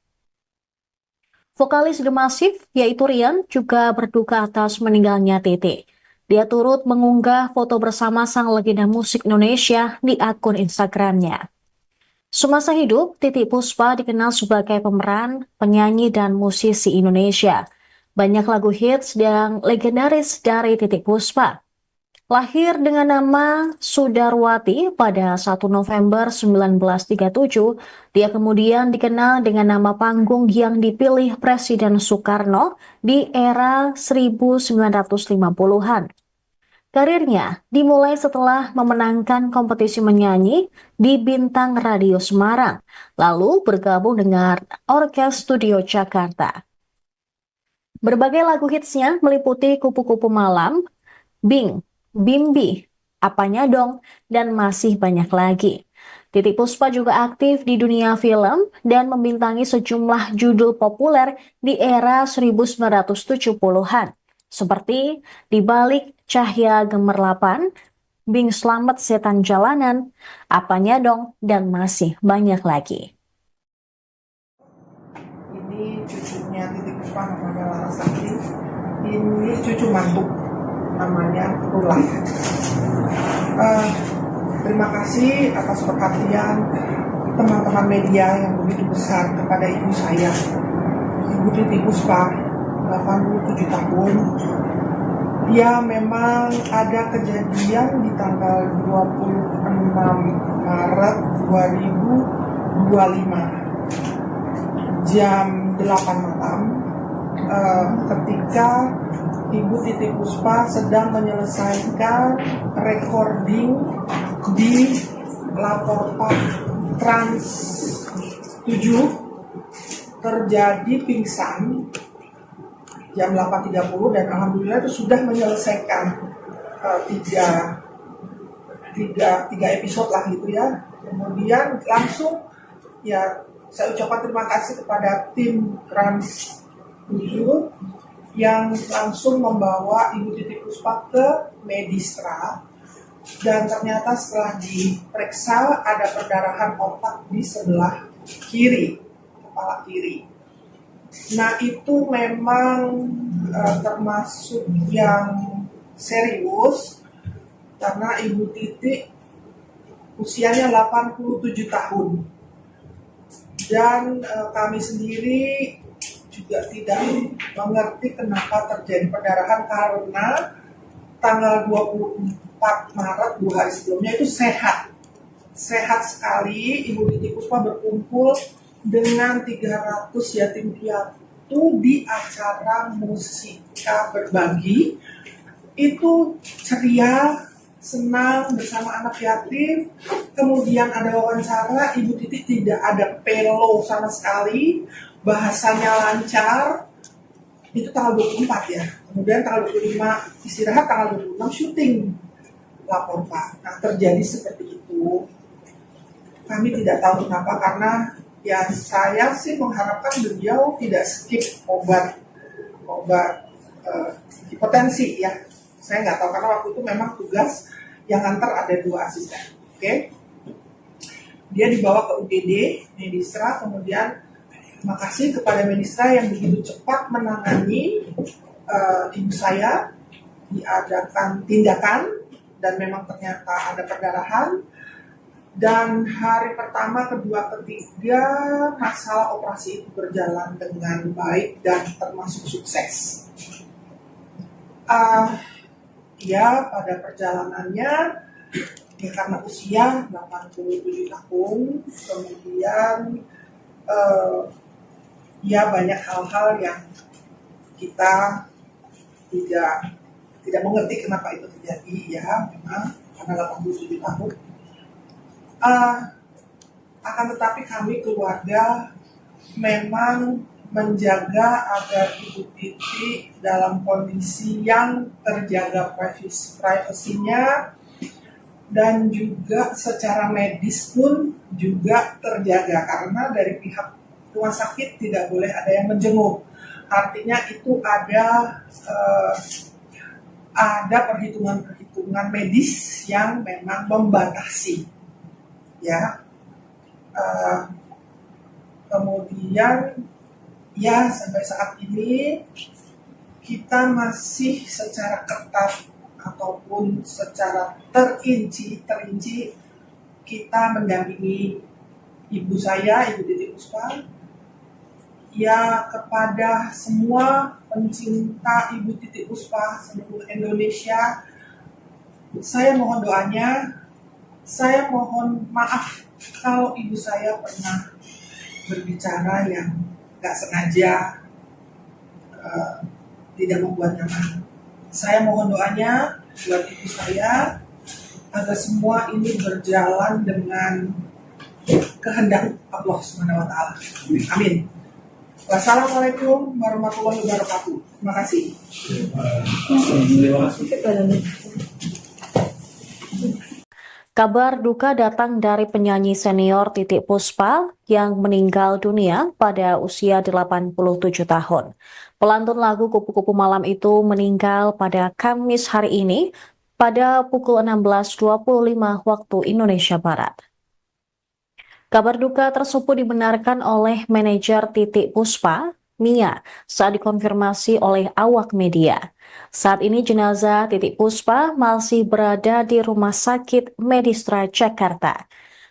Vokalis The Massive, yaitu Rian, juga berduka atas meninggalnya Titiek. Dia turut mengunggah foto bersama sang legenda musik Indonesia di akun Instagramnya. Semasa hidup, Titiek Puspa dikenal sebagai pemeran, penyanyi, dan musisi Indonesia. Banyak lagu hits dan legendaris dari Titiek Puspa. Lahir dengan nama Sudarwati pada 1 November 1937, dia kemudian dikenal dengan nama panggung yang dipilih Presiden Soekarno di era 1950-an. Karirnya dimulai setelah memenangkan kompetisi menyanyi di Bintang Radio Semarang, lalu bergabung dengan Orkes Studio Jakarta. Berbagai lagu hitsnya meliputi Kupu-Kupu Malam, Bing, Bimbi, Apanya Dong, dan masih banyak lagi. Titiek Puspa juga aktif di dunia film dan membintangi sejumlah judul populer di era 1970-an, seperti Di Balik Cahaya Gemerlapan, Bing Slamet Setan Jalanan, Apanya Dong, dan masih banyak lagi. Ini cucunya Titiek Puspa namanya Larasati. Ini cucu mantu namanya Rula. Terima kasih atas perhatian teman-teman media yang begitu besar kepada ibu saya, Ibu Titiek Puspa, 87 tahun. Dia memang ada kejadian di tanggal 26 Maret 2025 jam 8 malam ketika Ibu Titiek Puspa sedang menyelesaikan recording di Laporta Trans 7, terjadi pingsan jam 8.30 dan alhamdulillah itu sudah menyelesaikan tiga episode lah gitu ya. Kemudian langsung ya saya ucapkan terima kasih kepada tim Trans 7 yang langsung membawa Ibu Titiek Puspa ke Medistra, dan ternyata setelah diperiksa ada perdarahan otak di sebelah kiri, kepala kiri. Nah itu memang termasuk yang serius karena Ibu Titiek usianya 87 tahun dan kami sendiri juga tidak mengerti kenapa terjadi perdarahan karena tanggal 24 Maret 2 hari sebelumnya itu sehat sekali. Ibu Titiek Puspa berkumpul dengan 300 yatim piatu di acara Musika Berbagi. Itu ceria, senang bersama anak yatim. Kemudian ada wawancara, Ibu Titiek tidak ada pelo sama sekali, bahasanya lancar. Itu tanggal 24 ya. Kemudian tanggal 25 istirahat, tanggal 26 syuting. lapor Pak. Nah terjadi seperti itu, kami tidak tahu kenapa, karena ya saya sih mengharapkan beliau tidak skip obat hipertensi ya. Saya nggak tahu karena waktu itu memang tugas yang antar ada 2 asisten. Oke. Dia dibawa ke UGD, Medistra, kemudian makasih kepada Medistra yang begitu cepat menangani ibu saya, diadakan tindakan dan memang ternyata ada perdarahan. Dan hari pertama, kedua, ketiga masalah operasi itu berjalan dengan baik dan termasuk sukses. Ya pada perjalanannya ya karena usia 87 tahun, kemudian ya banyak hal-hal yang kita tidak mengerti kenapa itu terjadi ya, memang karena 87 tahun. Akan tetapi kami keluarga memang menjaga agar Ibu Titi dalam kondisi yang terjaga privasinya dan juga secara medis pun juga terjaga, karena dari pihak rumah sakit tidak boleh ada yang menjenguk. Artinya itu ada perhitungan medis yang memang membatasi ya. Kemudian ya sampai saat ini kita masih secara ketat ataupun secara terinci kita mendampingi ibu saya, Ibu Titi Puspa. Ya kepada semua pencinta Ibu Titi Puspa seluruh Indonesia, saya mohon doanya, saya mohon maaf kalau ibu saya pernah berbicara yang gak sengaja tidak membuat nyaman. Saya mohon doanya buat ibu saya agar semua ini berjalan dengan kehendak Allah SWT. Amin. Wassalamualaikum warahmatullahi wabarakatuh. Terima kasih. Kabar duka datang dari penyanyi senior Titiek Puspa yang meninggal dunia pada usia 87 tahun. Pelantun lagu Kupu-Kupu Malam itu meninggal pada Kamis hari ini pada pukul 16.25 waktu Indonesia Barat. Kabar duka tersebut dibenarkan oleh manajer Titiek Puspa, Mia, saat dikonfirmasi oleh awak media. Saat ini jenazah Titiek Puspa masih berada di Rumah Sakit Medistra Jakarta.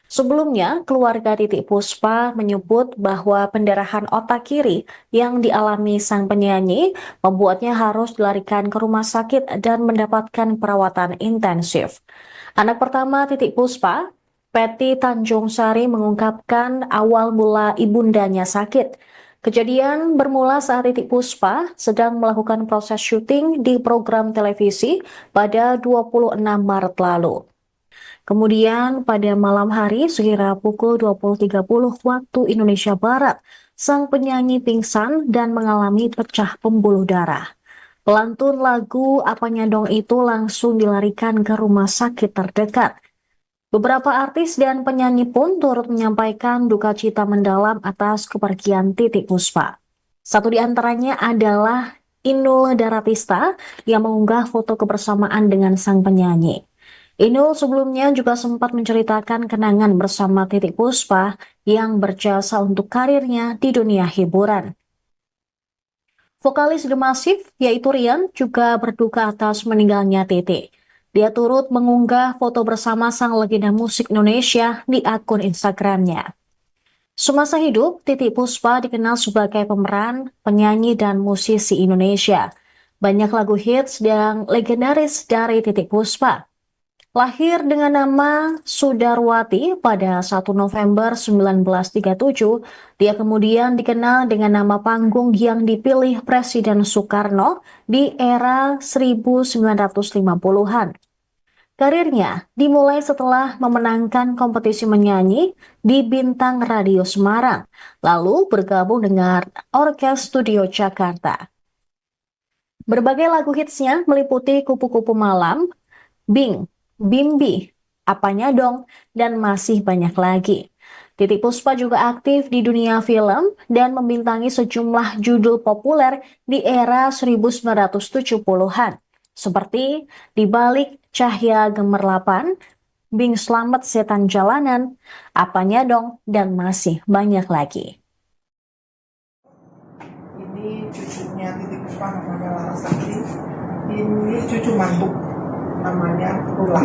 Sebelumnya, keluarga Titiek Puspa menyebut bahwa pendarahan otak kiri yang dialami sang penyanyi membuatnya harus dilarikan ke rumah sakit dan mendapatkan perawatan intensif. Anak pertama Titiek Puspa, Peti Tanjung Sari, mengungkapkan awal mula ibundanya sakit. Kejadian bermula saat Titiek Puspa sedang melakukan proses syuting di program televisi pada 26 Maret lalu. Kemudian pada malam hari sekira pukul 20.30 waktu Indonesia Barat, sang penyanyi pingsan dan mengalami pecah pembuluh darah. Pelantun lagu Apanya Dong itu langsung dilarikan ke rumah sakit terdekat. Beberapa artis dan penyanyi pun turut menyampaikan duka cita mendalam atas kepergian Titiek Puspa. Satu di antaranya adalah Inul Daratista yang mengunggah foto kebersamaan dengan sang penyanyi. Inul sebelumnya juga sempat menceritakan kenangan bersama Titiek Puspa yang berjasa untuk karirnya di dunia hiburan. Vokalis The Massive, yaitu Rian, juga berduka atas meninggalnya Titiek. Dia turut mengunggah foto bersama sang legenda musik Indonesia di akun Instagramnya. Semasa hidup, Titiek Puspa dikenal sebagai pemeran, penyanyi, dan musisi Indonesia. Banyak lagu hits dan legendaris dari Titiek Puspa. Lahir dengan nama Sudarwati pada 1 November 1937, dia kemudian dikenal dengan nama panggung yang dipilih Presiden Soekarno di era 1950-an. Karirnya dimulai setelah memenangkan kompetisi menyanyi di Bintang Radio Semarang, lalu bergabung dengan Orkes Studio Jakarta. Berbagai lagu hitsnya meliputi Kupu-Kupu Malam, Bing, Bimbi, Apanya Dong, dan masih banyak lagi. Titiek Puspa juga aktif di dunia film dan membintangi sejumlah judul populer di era 1970-an, seperti Di Balik Cahaya Gemerlapan, Bing Slamet Setan Jalanan, Apanya Dong, dan masih banyak lagi. Ini cucunya Titiek Puspa namanya Larasati. Ini cucu mantu namanya Rula.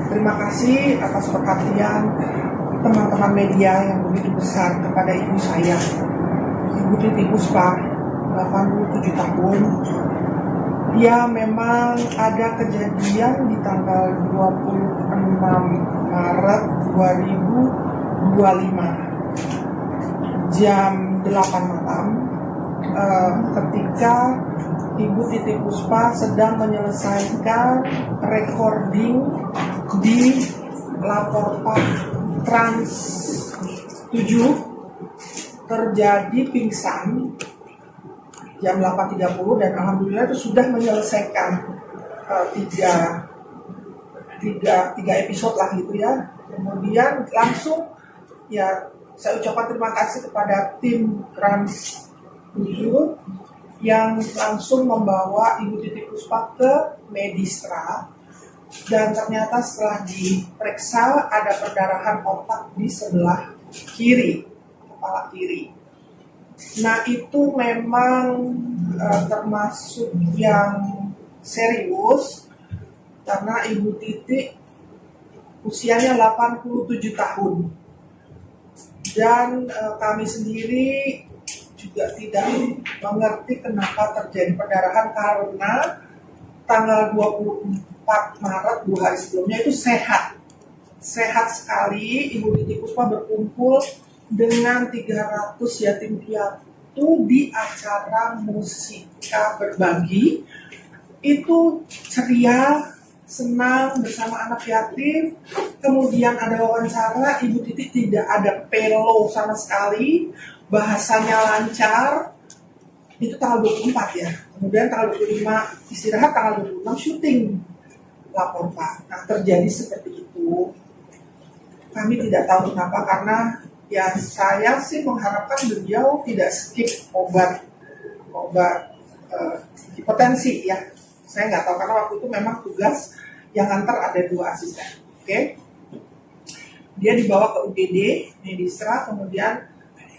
Terima kasih atas perhatian teman-teman media yang begitu besar kepada ibu saya, Ibu Titiek Puspa, 87 tahun. Ya, memang ada kejadian di tanggal 26 Maret 2025 jam 8 malam ketika Ibu Titiek Puspa sedang menyelesaikan recording di Laporpa Trans 7, terjadi pingsan jam 8.30 dan alhamdulillah itu sudah menyelesaikan tiga episode lah gitu ya. Kemudian langsung ya saya ucapkan terima kasih kepada tim Trans 7 yang langsung membawa Ibu Titiek Puspa ke Medistra, dan ternyata setelah diperiksa ada perdarahan otak di sebelah kiri, kepala kiri. Nah itu memang termasuk yang serius karena Ibu Titiek usianya 87 tahun dan kami sendiri juga tidak mengerti kenapa terjadi perdarahan karena tanggal 24 Maret 2 hari sebelumnya itu sehat sekali. Ibu Titiek Puspa berkumpul dengan 300 yatim piatu di acara Musika Berbagi. Itu ceria, senang bersama anak yatim. Kemudian ada wawancara, Ibu Titiek tidak ada pelo sama sekali, bahasanya lancar. Itu tanggal 24 ya. Kemudian tanggal 25 istirahat, tanggal 26 syuting Laporpa. Nah terjadi seperti itu. Kami tidak tahu kenapa, karena ya saya sih mengharapkan beliau tidak skip obat hipertensi ya. Saya nggak tahu karena waktu itu memang tugas yang antar ada 2 asisten. Oke. Dia dibawa ke UGD Medistra, kemudian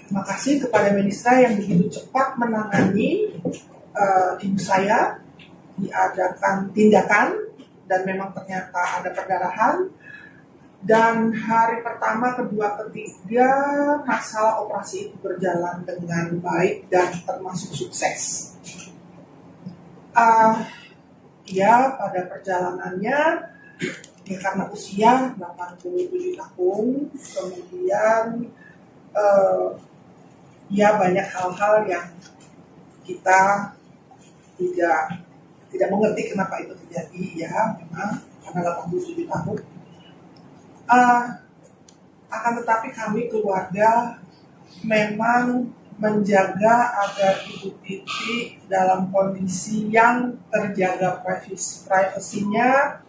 terima kasih kepada Medistra yang begitu cepat menangani ibu saya, diadakan tindakan dan memang ternyata ada perdarahan. Dan hari pertama, kedua, ketiga masalah operasi itu berjalan dengan baik dan termasuk sukses. Ya pada perjalanannya ya karena usia 87 tahun, kemudian ya banyak hal-hal yang kita tidak mengerti kenapa itu terjadi ya, memang karena 87 tahun. Akan tetapi kami keluarga memang menjaga agar Ibu Titiek dalam kondisi yang terjaga privasinya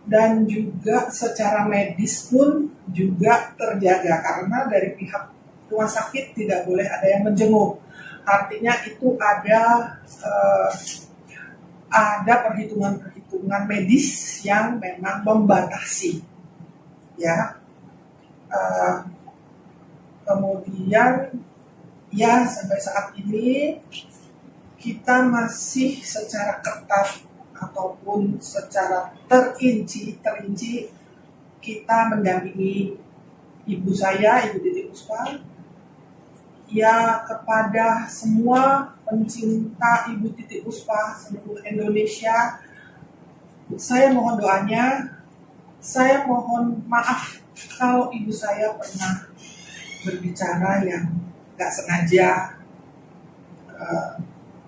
dan juga secara medis pun juga terjaga, karena dari pihak rumah sakit tidak boleh ada yang menjenguk. Artinya itu ada perhitungan medis yang memang membatasi ya. Kemudian ya sampai saat ini kita masih secara ketat ataupun secara terinci kita mendampingi ibu saya, Ibu Titiek Puspa. Ya kepada semua pencinta Ibu Titiek Puspa seluruh Indonesia, saya mohon doanya. Saya mohon maaf kalau ibu saya pernah berbicara yang gak sengaja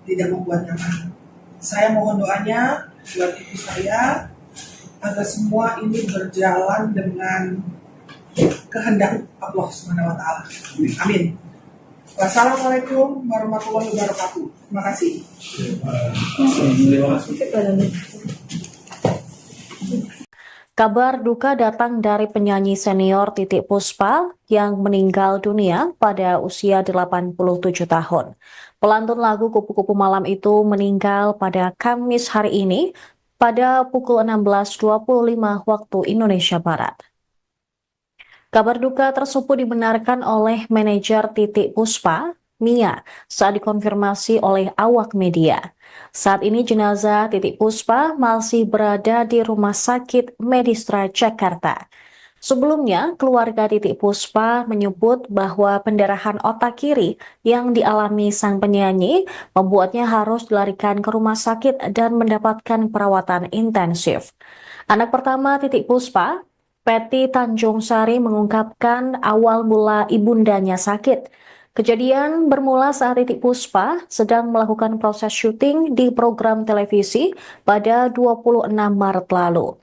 tidak membuat nyaman. Saya mohon doanya buat ibu saya agar semua ini berjalan dengan kehendak Allah SWT. Amin. Wassalamualaikum warahmatullahi wabarakatuh. Terima kasih. Terima kasih. Kabar duka datang dari penyanyi senior Titiek Puspa yang meninggal dunia pada usia 87 tahun. Pelantun lagu Kupu-Kupu Malam itu meninggal pada Kamis hari ini pada pukul 16.25 waktu Indonesia Barat. Kabar duka tersebut dibenarkan oleh manajer Titiek Puspa, Mia, saat dikonfirmasi oleh awak media. Saat ini jenazah Titiek Puspa masih berada di Rumah Sakit Medistra Jakarta. Sebelumnya, keluarga Titiek Puspa menyebut bahwa pendarahan otak kiri yang dialami sang penyanyi membuatnya harus dilarikan ke rumah sakit dan mendapatkan perawatan intensif. Anak pertama Titiek Puspa, Patty Tanjung Sari, mengungkapkan awal mula ibundanya sakit. Kejadian bermula saat Titiek Puspa sedang melakukan proses syuting di program televisi pada 26 Maret lalu.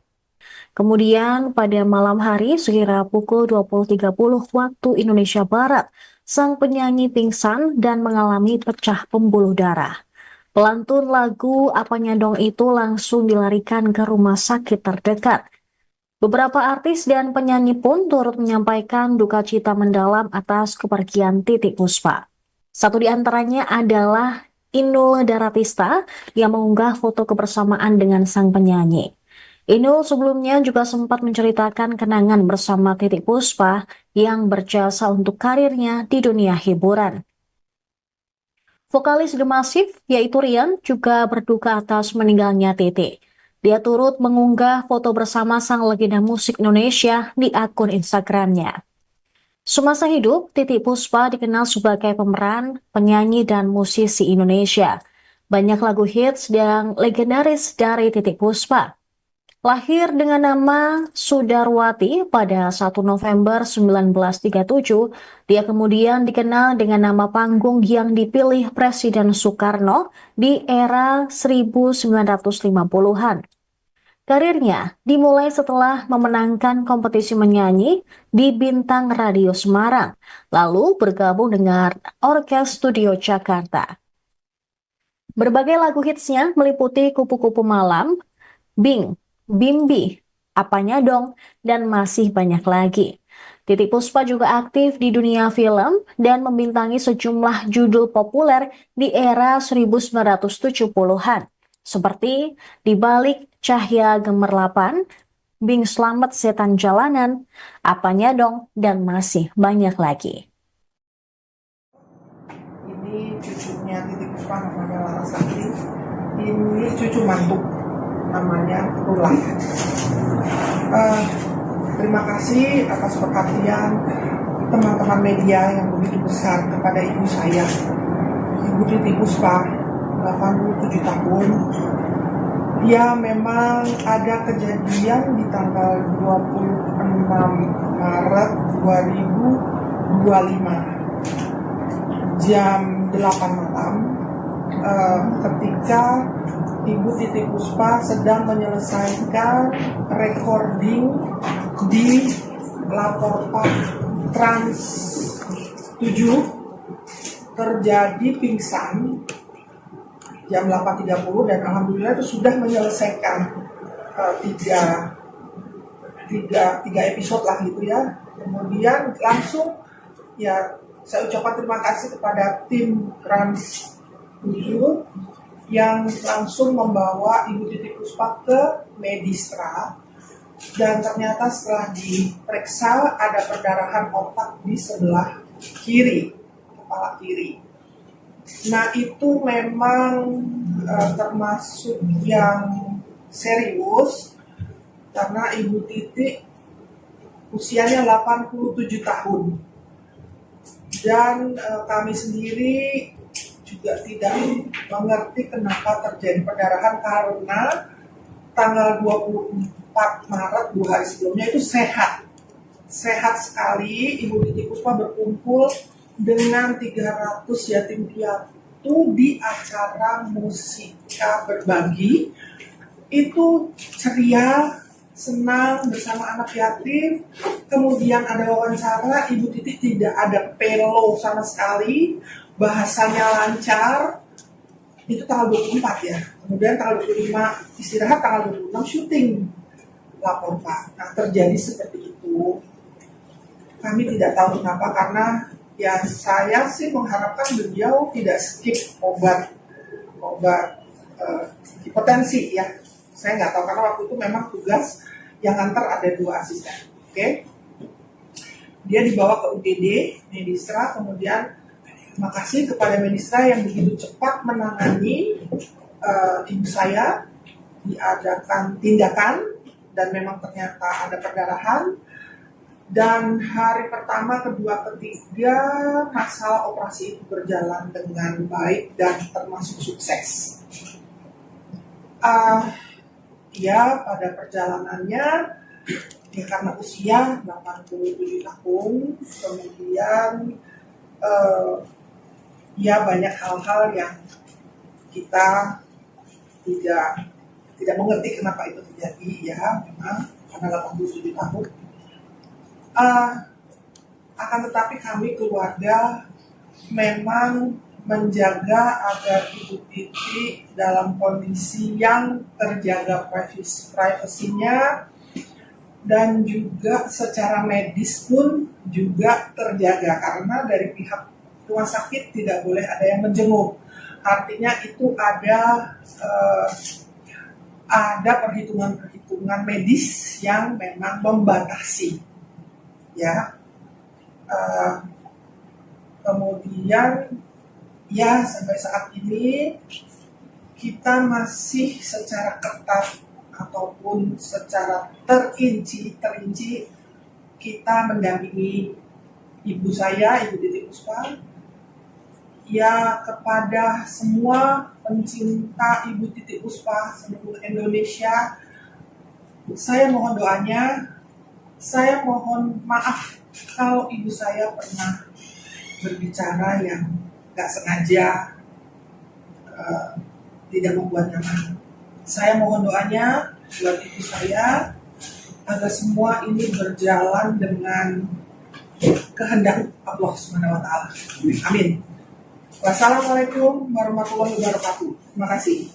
Kemudian pada malam hari sekira pukul 20.30 waktu Indonesia Barat, sang penyanyi pingsan dan mengalami pecah pembuluh darah. Pelantun lagu Apanya Dong itu langsung dilarikan ke rumah sakit terdekat. Beberapa artis dan penyanyi pun turut menyampaikan duka cita mendalam atas kepergian Titiek Puspa. Satu di antaranya adalah Inul Daratista yang mengunggah foto kebersamaan dengan sang penyanyi. Inul sebelumnya juga sempat menceritakan kenangan bersama Titiek Puspa yang berjasa untuk karirnya di dunia hiburan. Vokalis The Massive, yaitu Rian, juga berduka atas meninggalnya Titiek. Dia turut mengunggah foto bersama sang legenda musik Indonesia di akun Instagramnya. Semasa hidup, Titiek Puspa dikenal sebagai pemeran, penyanyi, dan musisi Indonesia. Banyak lagu hits dan legendaris dari Titiek Puspa. Lahir dengan nama Sudarwati pada 1 November 1937, dia kemudian dikenal dengan nama panggung yang dipilih Presiden Soekarno di era 1950-an. Karirnya dimulai setelah memenangkan kompetisi menyanyi di Bintang Radio Semarang, lalu bergabung dengan Orkes Studio Jakarta. Berbagai lagu hitsnya meliputi Kupu-Kupu Malam, Bing, Bimbi, Apanya Dong, dan masih banyak lagi. Titiek Puspa juga aktif di dunia film dan membintangi sejumlah judul populer di era 1970-an, seperti Di Balik Cahaya Gemerlapan, Bing Slamet Setan Jalanan, Apanya Dong, dan masih banyak lagi. Ini cucunya Titiek Puspa namanya Larasati. Ini cucu mantu namanya Rula. Terima kasih atas perhatian teman-teman media yang begitu besar kepada ibu saya, Ibu Titiek Puspa, 87 tahun. Ya, memang ada kejadian di tanggal 26 Maret 2025 jam 8 malam, ketika Ibu Titiek Puspa sedang menyelesaikan recording di Laporta Trans 7, terjadi pingsan jam 8.30 dan alhamdulillah itu sudah menyelesaikan tiga episode lah gitu ya. Kemudian langsung ya saya ucapkan terima kasih kepada tim Trans 7 yang langsung membawa Ibu Titiek Puspa ke Medistra, dan ternyata setelah diperiksa ada perdarahan otak di sebelah kiri, kepala kiri. Nah itu memang termasuk yang serius karena Ibu Titiek usianya 87 tahun dan kami sendiri juga tidak mengerti kenapa terjadi perdarahan, karena tanggal 24 Maret 2 hari sebelumnya itu sehat sekali. Ibu Titiek Puspa berkumpul dengan 300 yatim piatu di acara Musika Berbagi. Itu ceria, senang bersama anak yatim. Kemudian ada wawancara, Ibu Titiek tidak ada pelo sama sekali, bahasanya lancar. Itu tanggal 24 ya. Kemudian tanggal 25 istirahat, tanggal 26 syuting lapor Pak. Nah, terjadi seperti itu. Kami tidak tahu kenapa, karena ya saya sih mengharapkan beliau tidak skip obat hipertensi ya. Saya nggak tahu, karena waktu itu memang tugas yang antar ada 2 asisten. Oke. Dia dibawa ke UGD Medistra, kemudian terima kasih kepada Medistra yang begitu cepat menangani ibu saya, diadakan tindakan dan memang ternyata ada perdarahan. Dan hari pertama, kedua, ketiga masalah operasi itu berjalan dengan baik dan termasuk sukses. Ya, pada perjalanannya ya karena usia 87 tahun, kemudian ya banyak hal-hal yang kita tidak mengerti kenapa itu terjadi ya, memang karena 87 tahun. Akan tetapi kami keluarga memang menjaga agar Ibu Titi dalam kondisi yang terjaga privasinya, dan juga secara medis pun juga terjaga, karena dari pihak rumah sakit tidak boleh ada yang menjenguk. Artinya itu ada perhitungan medis yang memang membatasi ya. Kemudian ya sampai saat ini kita masih secara ketat ataupun secara terinci kita mendampingi ibu saya, Ibu Titi Puspa. Ya, kepada semua pencinta Ibu Titi Puspa seluruh Indonesia, saya mohon doanya, saya mohon maaf kalau ibu saya pernah berbicara yang gak sengaja tidak membuat nyaman. Saya mohon doanya buat ibu saya agar semua ini berjalan dengan kehendak Allah Subhanahu wa taala. Amin. Wassalamualaikum warahmatullahi wabarakatuh. Terima kasih.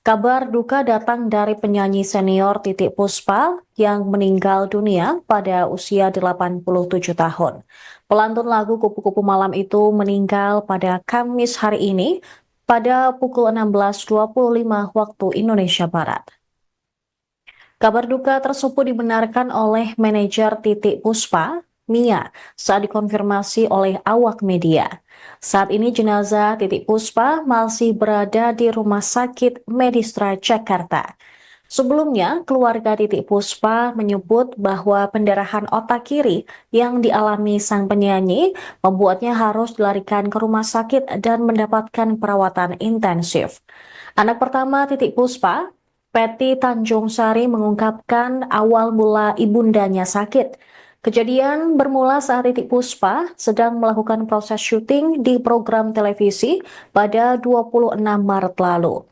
Kabar duka datang dari penyanyi senior Titiek Puspa yang meninggal dunia pada usia 87 tahun. Pelantun lagu Kupu-Kupu Malam itu meninggal pada Kamis hari ini pada pukul 16.25 waktu Indonesia Barat. Kabar duka tersebut dibenarkan oleh manajer Titiek Puspa, Mia, saat dikonfirmasi oleh awak media. Saat ini jenazah Titiek Puspa masih berada di Rumah Sakit Medistra Jakarta. Sebelumnya, keluarga Titiek Puspa menyebut bahwa pendarahan otak kiri yang dialami sang penyanyi membuatnya harus dilarikan ke rumah sakit dan mendapatkan perawatan intensif. Anak pertama Titiek Puspa, Peti Tanjung Sari, mengungkapkan awal mula ibundanya sakit. Kejadian bermula saat Titiek Puspa sedang melakukan proses syuting di program televisi pada 26 Maret lalu.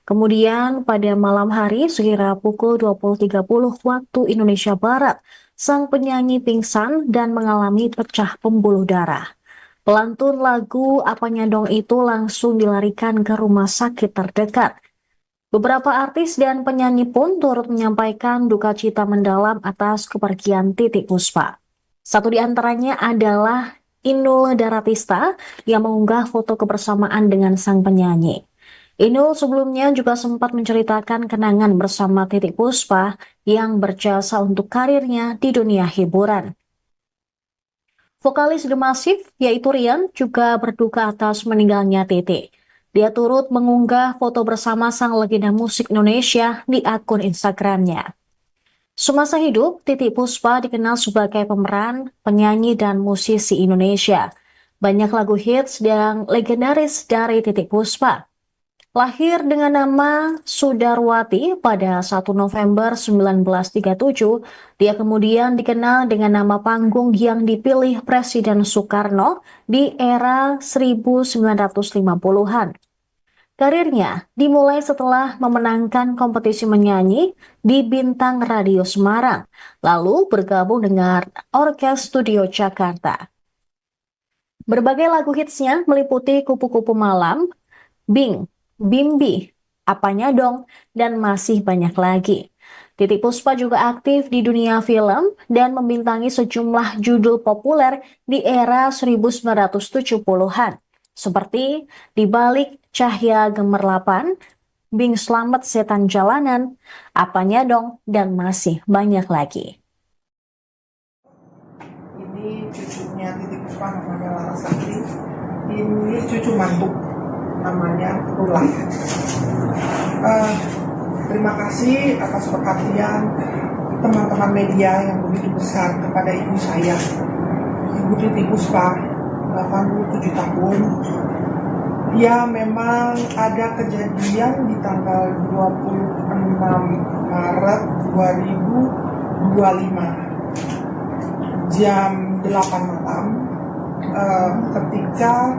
Kemudian pada malam hari sekira pukul 20.30 waktu Indonesia Barat, sang penyanyi pingsan dan mengalami pecah pembuluh darah. Pelantun lagu Apanya Dong itu langsung dilarikan ke rumah sakit terdekat. Beberapa artis dan penyanyi pun turut menyampaikan duka cita mendalam atas kepergian Titiek Puspa. Satu di antaranya adalah Inul Daratista yang mengunggah foto kebersamaan dengan sang penyanyi. Inul sebelumnya juga sempat menceritakan kenangan bersama Titiek Puspa yang berjasa untuk karirnya di dunia hiburan. Vokalis The Massive, yaitu Rian, juga berduka atas meninggalnya Titiek. Dia turut mengunggah foto bersama sang legenda musik Indonesia di akun Instagramnya. Semasa hidup, Titiek Puspa dikenal sebagai pemeran, penyanyi, dan musisi Indonesia. Banyak lagu hits dan legendaris dari Titiek Puspa. Lahir dengan nama Sudarwati pada 1 November 1937, dia kemudian dikenal dengan nama panggung yang dipilih Presiden Soekarno di era 1950-an. Karirnya dimulai setelah memenangkan kompetisi menyanyi di Bintang Radio Semarang, lalu bergabung dengan Orkes Studio Jakarta. Berbagai lagu hitsnya meliputi Kupu-Kupu Malam, Bing, Bimbi, Apanya Dong, dan masih banyak lagi. Titiek Puspa juga aktif di dunia film dan membintangi sejumlah judul populer di era 1970-an, seperti Di Balik Cahaya Gemerlapan, Bing Slamet Setan Jalanan, Apanya Dong, dan masih banyak lagi. Ini cucunya Titiek Puspa namanya Larasati. Ini cucu mantu namanya Rula. Terima kasih atas perhatian teman-teman media yang begitu besar kepada ibu saya, Ibu Titiek Puspa, 87 tahun. Ya, memang ada kejadian di tanggal 26 Maret 2025 jam 8 malam ketika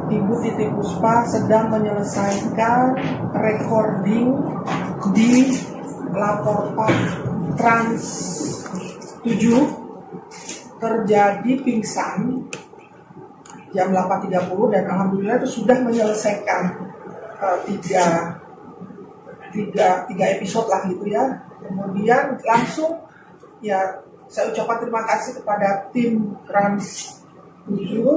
Ibu Titiek Puspa sedang menyelesaikan recording di Laporpa Trans 7, terjadi pingsan jam 8.30 dan alhamdulillah itu sudah menyelesaikan tiga episode lah gitu ya. Kemudian langsung ya saya ucapkan terima kasih kepada tim Trans 7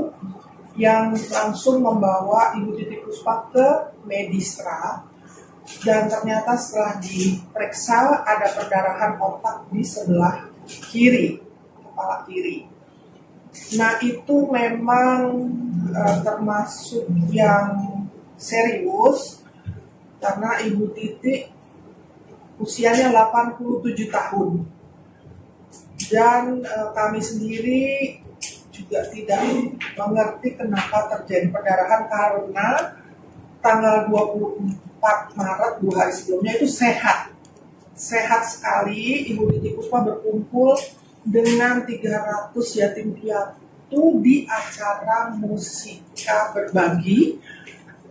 yang langsung membawa Ibu Titiek Puspa ke Medistra, dan ternyata setelah diperiksa ada perdarahan otak di sebelah kiri, kepala kiri. Nah itu memang termasuk yang serius karena Ibu Titiek usianya 87 tahun dan kami sendiri juga tidak mengerti kenapa terjadi perdarahan karena tanggal 24 Maret 2 hari sebelumnya itu sehat sekali. Ibu Titiek Puspa berkumpul dengan 300 yatim piatu di acara Musika Berbagi.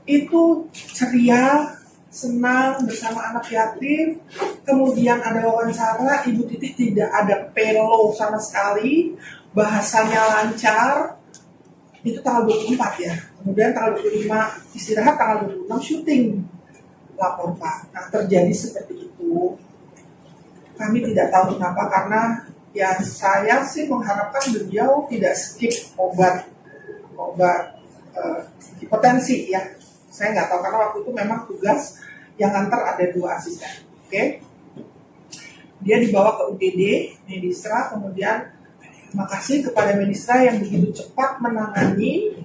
Itu ceria, senang bersama anak yatim. Kemudian ada wawancara, Ibu Titiek tidak ada pelo sama sekali, bahasanya lancar. Itu tanggal 24 ya. Kemudian tanggal 25 istirahat, tanggal 26 syuting Laporpa. Nah terjadi seperti itu. Kami tidak tahu kenapa, karena ya saya sih mengharapkan beliau tidak skip obat hipertensi ya. Saya nggak tahu karena waktu itu memang tugas yang antar ada 2 asisten. Oke. Dia dibawa ke UGD Medistra, kemudian makasih kepada Medistra yang begitu cepat menangani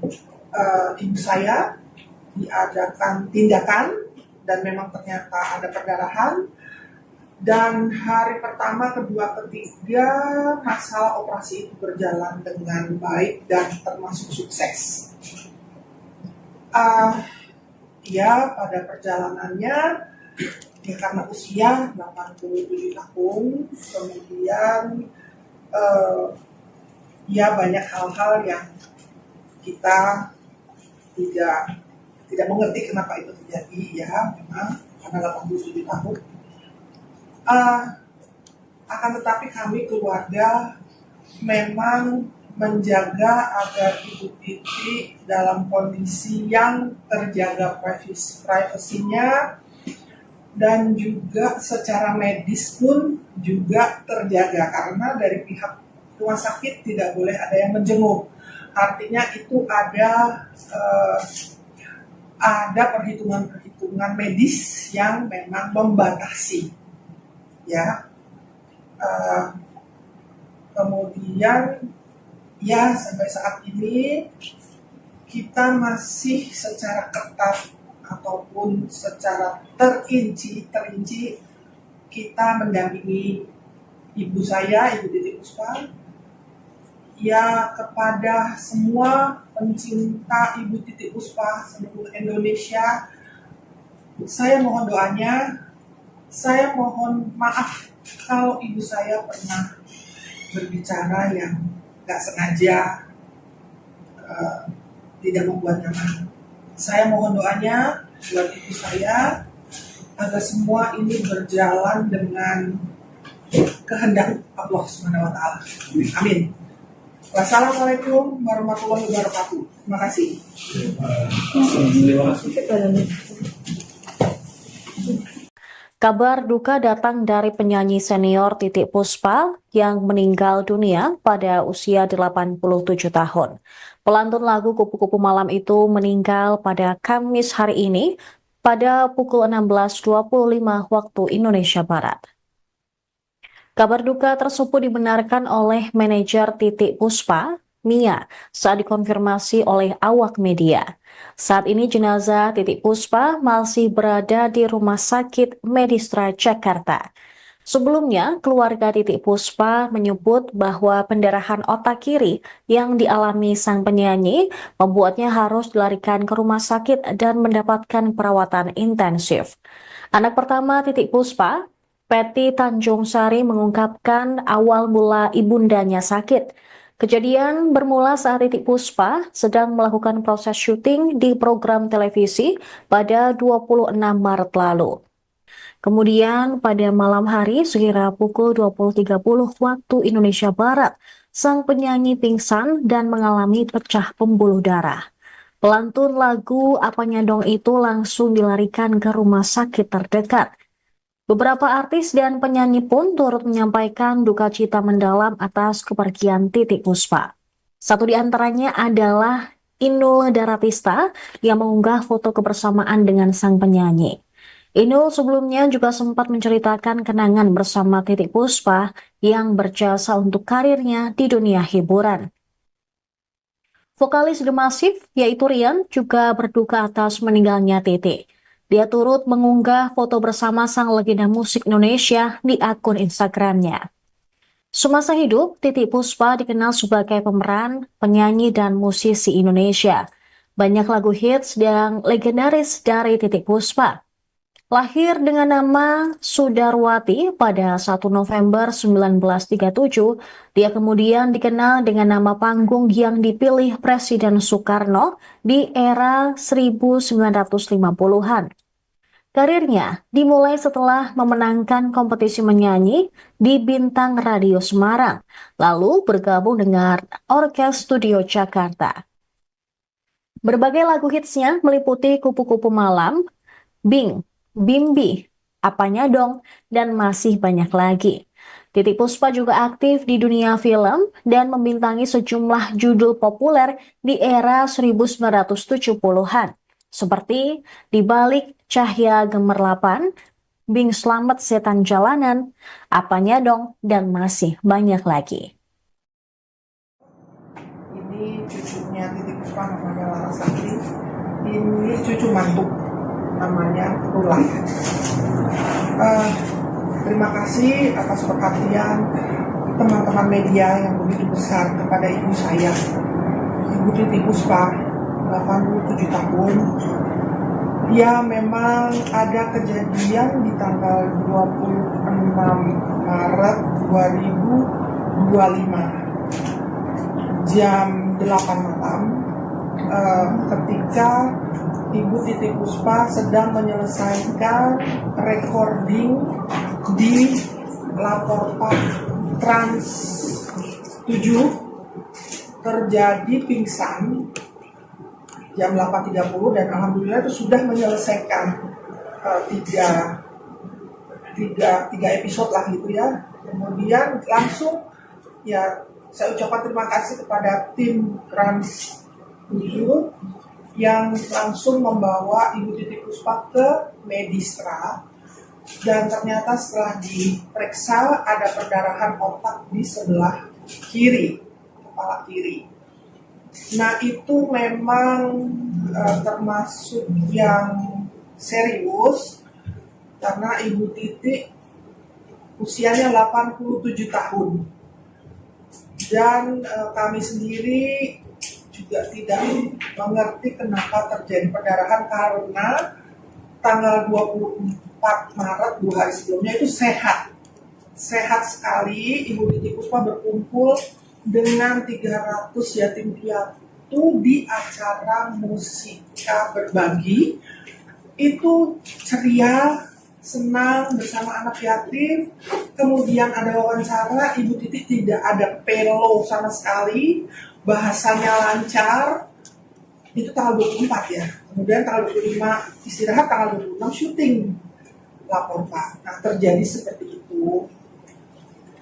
ibu saya, diadakan tindakan dan memang ternyata ada perdarahan. Dan hari pertama, kedua, ketiga masalah operasi itu berjalan dengan baik dan termasuk sukses. Ya pada perjalanannya ya karena usia 87 tahun, kemudian ya banyak hal-hal yang kita tidak mengerti kenapa itu terjadi ya, memang karena 87 tahun. Akan tetapi kami keluarga memang menjaga agar Ibu Titiek dalam kondisi yang terjaga privasinya dan juga secara medis pun juga terjaga, karena dari pihak rumah sakit tidak boleh ada yang menjenguk. Artinya itu ada perhitungan medis yang memang membatasi ya. Kemudian ya sampai saat ini kita masih secara ketat ataupun secara terinci kita mendampingi ibu saya, Ibu Titiek Puspa. Ya kepada semua pencinta Ibu Titiek Puspa seluruh Indonesia, saya mohon doanya. Saya mohon maaf kalau ibu saya pernah berbicara yang gak sengaja tidak membuat nyaman. Saya mohon doanya buat ibu saya agar semua ini berjalan dengan kehendak Allah SWT. Amin. Wassalamualaikum warahmatullahi wabarakatuh. Terima kasih. Terima kasih. Kabar duka datang dari penyanyi senior Titiek Puspa yang meninggal dunia pada usia 87 tahun. Pelantun lagu Kupu-Kupu Malam itu meninggal pada Kamis hari ini pada pukul 16.25 waktu Indonesia Barat. Kabar duka tersebut dibenarkan oleh manajer Titiek Puspa, Mia, saat dikonfirmasi oleh awak media. Saat ini jenazah Titiek Puspa masih berada di Rumah Sakit Medistra Jakarta. Sebelumnya, keluarga Titiek Puspa menyebut bahwa pendarahan otak kiri yang dialami sang penyanyi membuatnya harus dilarikan ke rumah sakit dan mendapatkan perawatan intensif. Anak pertama Titiek Puspa, Peti Tanjung Sari, mengungkapkan awal mula ibundanya sakit. Kejadian bermula saat Titiek Puspa sedang melakukan proses syuting di program televisi pada 26 Maret lalu. Kemudian pada malam hari sekira pukul 20.30 waktu Indonesia Barat, sang penyanyi pingsan dan mengalami pecah pembuluh darah. Pelantun lagu Apanya Dong itu langsung dilarikan ke rumah sakit terdekat. Beberapa artis dan penyanyi pun turut menyampaikan duka cita mendalam atas kepergian Titiek Puspa. Satu di antaranya adalah Inul Daratista yang mengunggah foto kebersamaan dengan sang penyanyi. Inul sebelumnya juga sempat menceritakan kenangan bersama Titiek Puspa yang berjasa untuk karirnya di dunia hiburan. Vokalis The Massive, yaitu Rian, juga berduka atas meninggalnya Titiek. Dia turut mengunggah foto bersama sang legenda musik Indonesia di akun Instagramnya. Semasa hidup, Titiek Puspa dikenal sebagai pemeran, penyanyi, dan musisi Indonesia. Banyak lagu hits dan legendaris dari Titiek Puspa. Lahir dengan nama Sudarwati pada 1 November 1937, dia kemudian dikenal dengan nama panggung yang dipilih Presiden Soekarno di era 1950-an. Karirnya dimulai setelah memenangkan kompetisi menyanyi di Bintang Radio Semarang, lalu bergabung dengan Orkes Studio Jakarta. Berbagai lagu hitsnya meliputi Kupu-Kupu Malam, Bing, Bimbi, Apanya Dong, dan masih banyak lagi. Titiek Puspa juga aktif di dunia film dan membintangi sejumlah judul populer di era 1970-an, seperti Di Balik Cahaya Gemerlapan, Bing Slamet Setan Jalanan, Apanya Dong, dan masih banyak lagi. Ini cucunya Titiek Puspa namanya Larasati. Ini cucu mantu namanya Rula. Terima kasih atas perhatian teman-teman media yang begitu besar kepada ibu saya, Ibu Titiek Puspa, 87 tahun. Ya, memang ada kejadian di tanggal 26 Maret 2025 jam 8 malam ketika Ibu Titiek Puspa sedang menyelesaikan recording di Laporpa Trans 7, terjadi pingsan jam 8.30 dan alhamdulillah itu sudah menyelesaikan tiga episode lah gitu ya. Kemudian langsung ya saya ucapkan terima kasih kepada tim Trans 7 yang langsung membawa Ibu Titiek Puspa ke Medistra, dan ternyata setelah diperiksa ada perdarahan otak di sebelah kiri, kepala kiri. Nah itu memang termasuk yang serius karena Ibu Titiek usianya 87 tahun dan kami sendiri juga tidak mengerti kenapa terjadi perdarahan karena tanggal 24 Maret 2 hari sebelumnya itu sehat sekali. Ibu Titiek Puspa berkumpul dengan 300 yatim piatu di acara Musika Berbagi. Itu ceria, senang bersama anak yatim. Kemudian ada wawancara, Ibu Titiek tidak ada pelo sama sekali, bahasanya lancar. Itu tanggal 24 ya. Kemudian tanggal 25 istirahat, tanggal 26 syuting lapor Pak. Nah terjadi seperti itu.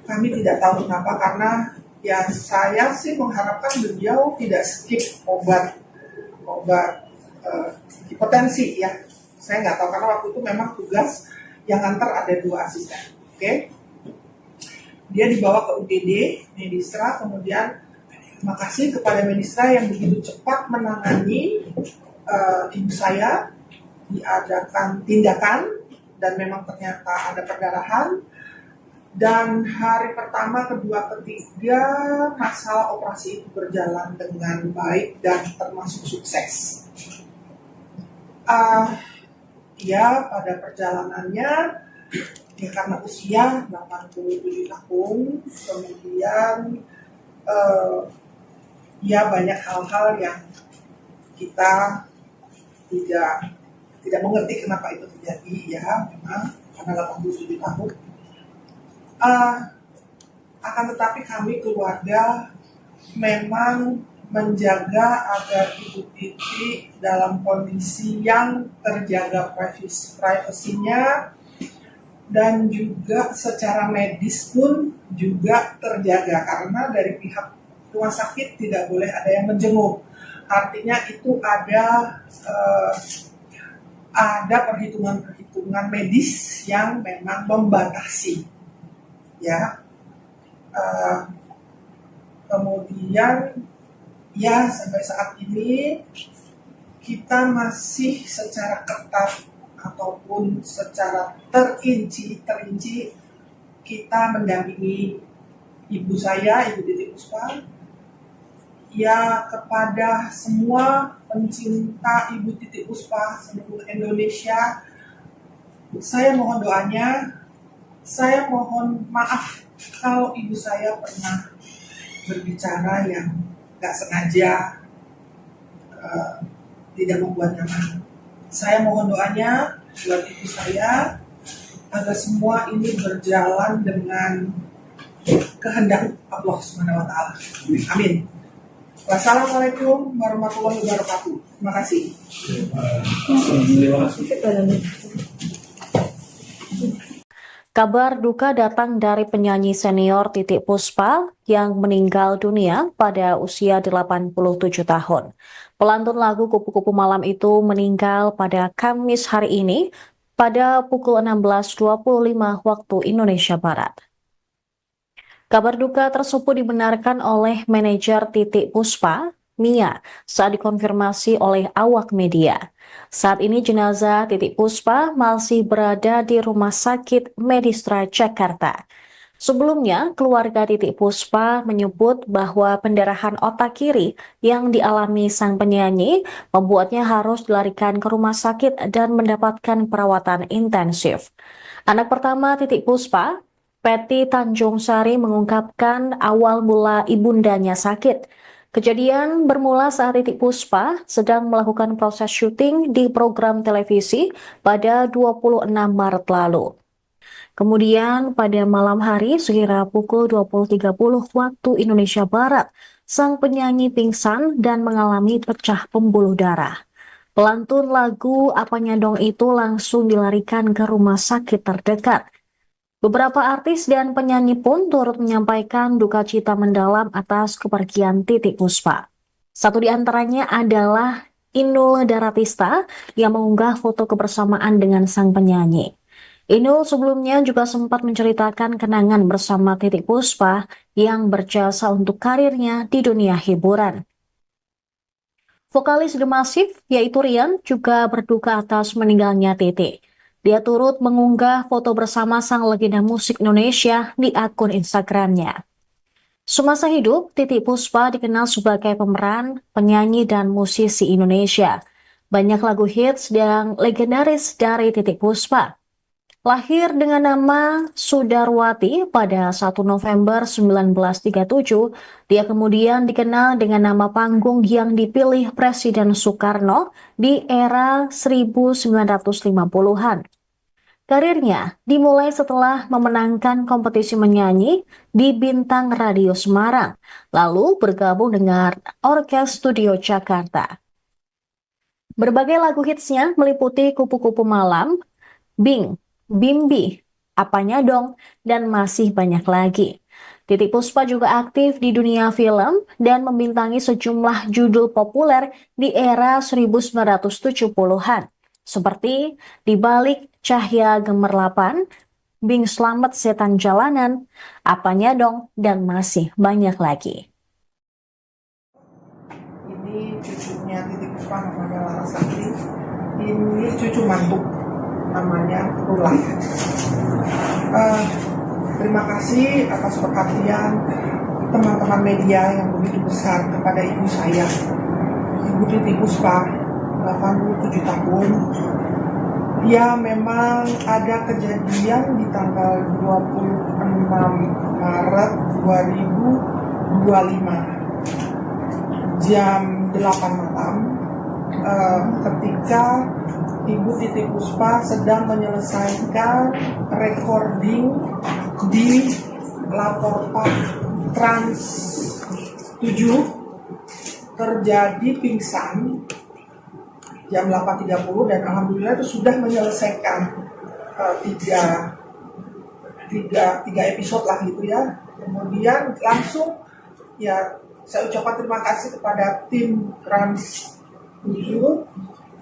Kami tidak tahu kenapa, karena ya saya sih mengharapkan beliau tidak skip obat hipertensi ya. Saya nggak tahu karena waktu itu memang tugas yang antar ada 2 asisten. Oke. Dia dibawa ke UGD Medistra, kemudian makasih kepada Medistra yang begitu cepat menangani ibu saya, diadakan tindakan dan memang ternyata ada perdarahan. Dan hari pertama, kedua, ketiga masalah operasi itu berjalan dengan baik dan termasuk sukses. Ya pada perjalanannya ya karena usia 87 tahun, kemudian ya banyak hal-hal yang kita tidak mengerti kenapa itu terjadi ya, memang karena 87 tahun. Akan tetapi kami keluarga memang menjaga agar Ibu Titi dalam kondisi yang terjaga privasinya dan juga secara medis pun juga terjaga, karena dari pihak rumah sakit tidak boleh ada yang menjenguk. Artinya itu ada perhitungan medis yang memang membatasi ya. Kemudian ya sampai saat ini kita masih secara ketat ataupun secara terinci kita mendampingi ibu saya, Ibu Titi Puspa. Ya kepada semua pencinta Ibu Titi Puspa seluruh Indonesia, saya mohon doanya. Saya mohon maaf kalau ibu saya pernah berbicara yang gak sengaja tidak membuat nyaman. Saya mohon doanya buat ibu saya agar semua ini berjalan dengan kehendak Allah SWT. Amin. Wassalamualaikum warahmatullahi wabarakatuh. Terima kasih. Kabar duka datang dari penyanyi senior Titiek Puspa yang meninggal dunia pada usia 87 tahun. Pelantun lagu Kupu-Kupu Malam itu meninggal pada Kamis hari ini pada pukul 16.25 waktu Indonesia Barat. Kabar duka tersebut dibenarkan oleh manajer Titiek Puspa, Mia, saat dikonfirmasi oleh awak media. Saat ini jenazah Titiek Puspa masih berada di Rumah Sakit Medistra Jakarta. Sebelumnya, keluarga Titiek Puspa menyebut bahwa pendarahan otak kiri yang dialami sang penyanyi membuatnya harus dilarikan ke rumah sakit dan mendapatkan perawatan intensif. Anak pertama Titiek Puspa, Peti Tanjung Sari, mengungkapkan awal mula ibundanya sakit. Kejadian bermula saat Titiek Puspa sedang melakukan proses syuting di program televisi pada 26 Maret lalu. Kemudian pada malam hari sekira pukul 20.30 waktu Indonesia Barat, sang penyanyi pingsan dan mengalami pecah pembuluh darah. Pelantun lagu Apanya Dong itu langsung dilarikan ke rumah sakit terdekat. Beberapa artis dan penyanyi pun turut menyampaikan duka cita mendalam atas kepergian Titiek Puspa. Satu di antaranya adalah Inul Daratista yang mengunggah foto kebersamaan dengan sang penyanyi. Inul sebelumnya juga sempat menceritakan kenangan bersama Titiek Puspa yang berjasa untuk karirnya di dunia hiburan. Vokalis The Massive, yaitu Rian, juga berduka atas meninggalnya Titiek. Dia turut mengunggah foto bersama sang legenda musik Indonesia di akun Instagramnya. Semasa hidup, Titiek Puspa dikenal sebagai pemeran, penyanyi, dan musisi Indonesia. Banyak lagu hits dan legendaris dari Titiek Puspa. Lahir dengan nama Sudarwati pada 1 November 1937, dia kemudian dikenal dengan nama panggung yang dipilih Presiden Soekarno di era 1950-an. Karirnya dimulai setelah memenangkan kompetisi menyanyi di Bintang Radio Semarang, lalu bergabung dengan Orkes Studio Jakarta. Berbagai lagu hitsnya meliputi Kupu-Kupu Malam, Bing, Bimbi, Apanya Dong, dan masih banyak lagi. Titiek Puspa juga aktif di dunia film dan membintangi sejumlah judul populer di era 1970-an, seperti Di Balik Cahaya Gemerlapan, Bing Slamet Setan Jalanan, Apanya Dong, dan masih banyak lagi. Ini cucunya Titiek Puspa namanya Larasati. Ini cucu mantu namanya Rula. Terima kasih atas perhatian teman-teman media yang begitu besar kepada ibu saya, Ibu Titiek Puspa, 87 tahun. Ya, memang ada kejadian di tanggal 26 Maret 2025 jam 8 malam ketika Ibu Titiek Puspa sedang menyelesaikan recording di Laporpak Trans 7 terjadi pingsan jam 8.30 dan alhamdulillah itu sudah menyelesaikan tiga episode lah gitu ya. Kemudian langsung ya saya ucapkan terima kasih kepada tim Trans 7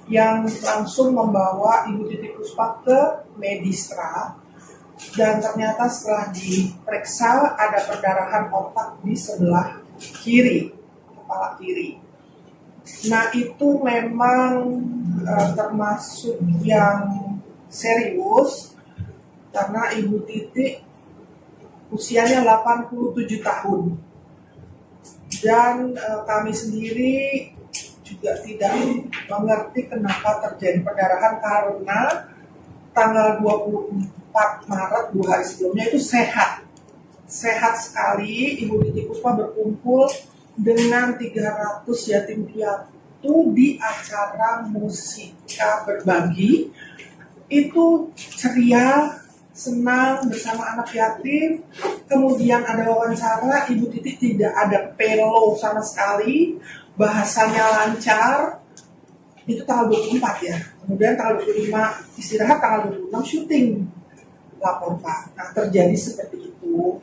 yang langsung membawa Ibu Titiek Puspa ke Medistra, dan ternyata setelah diperiksa ada perdarahan otak di sebelah kiri, kepala kiri. Nah itu memang termasuk yang serius karena Ibu Titiek usianya 87 tahun dan kami sendiri juga tidak mengerti kenapa terjadi perdarahan karena tanggal 24 Maret 2 hari sebelumnya itu sehat sekali. Ibu Titiek Puspa berkumpul dengan 300 yatim piatu di acara Musika Berbagi. Itu ceria, senang bersama anak yatim. Kemudian ada wawancara, Ibu Titiek tidak ada pelo sama sekali, bahasanya lancar. Itu tanggal 24 ya. Kemudian tanggal 25 istirahat, tanggal 26 syuting Laporpak. Nah terjadi seperti itu.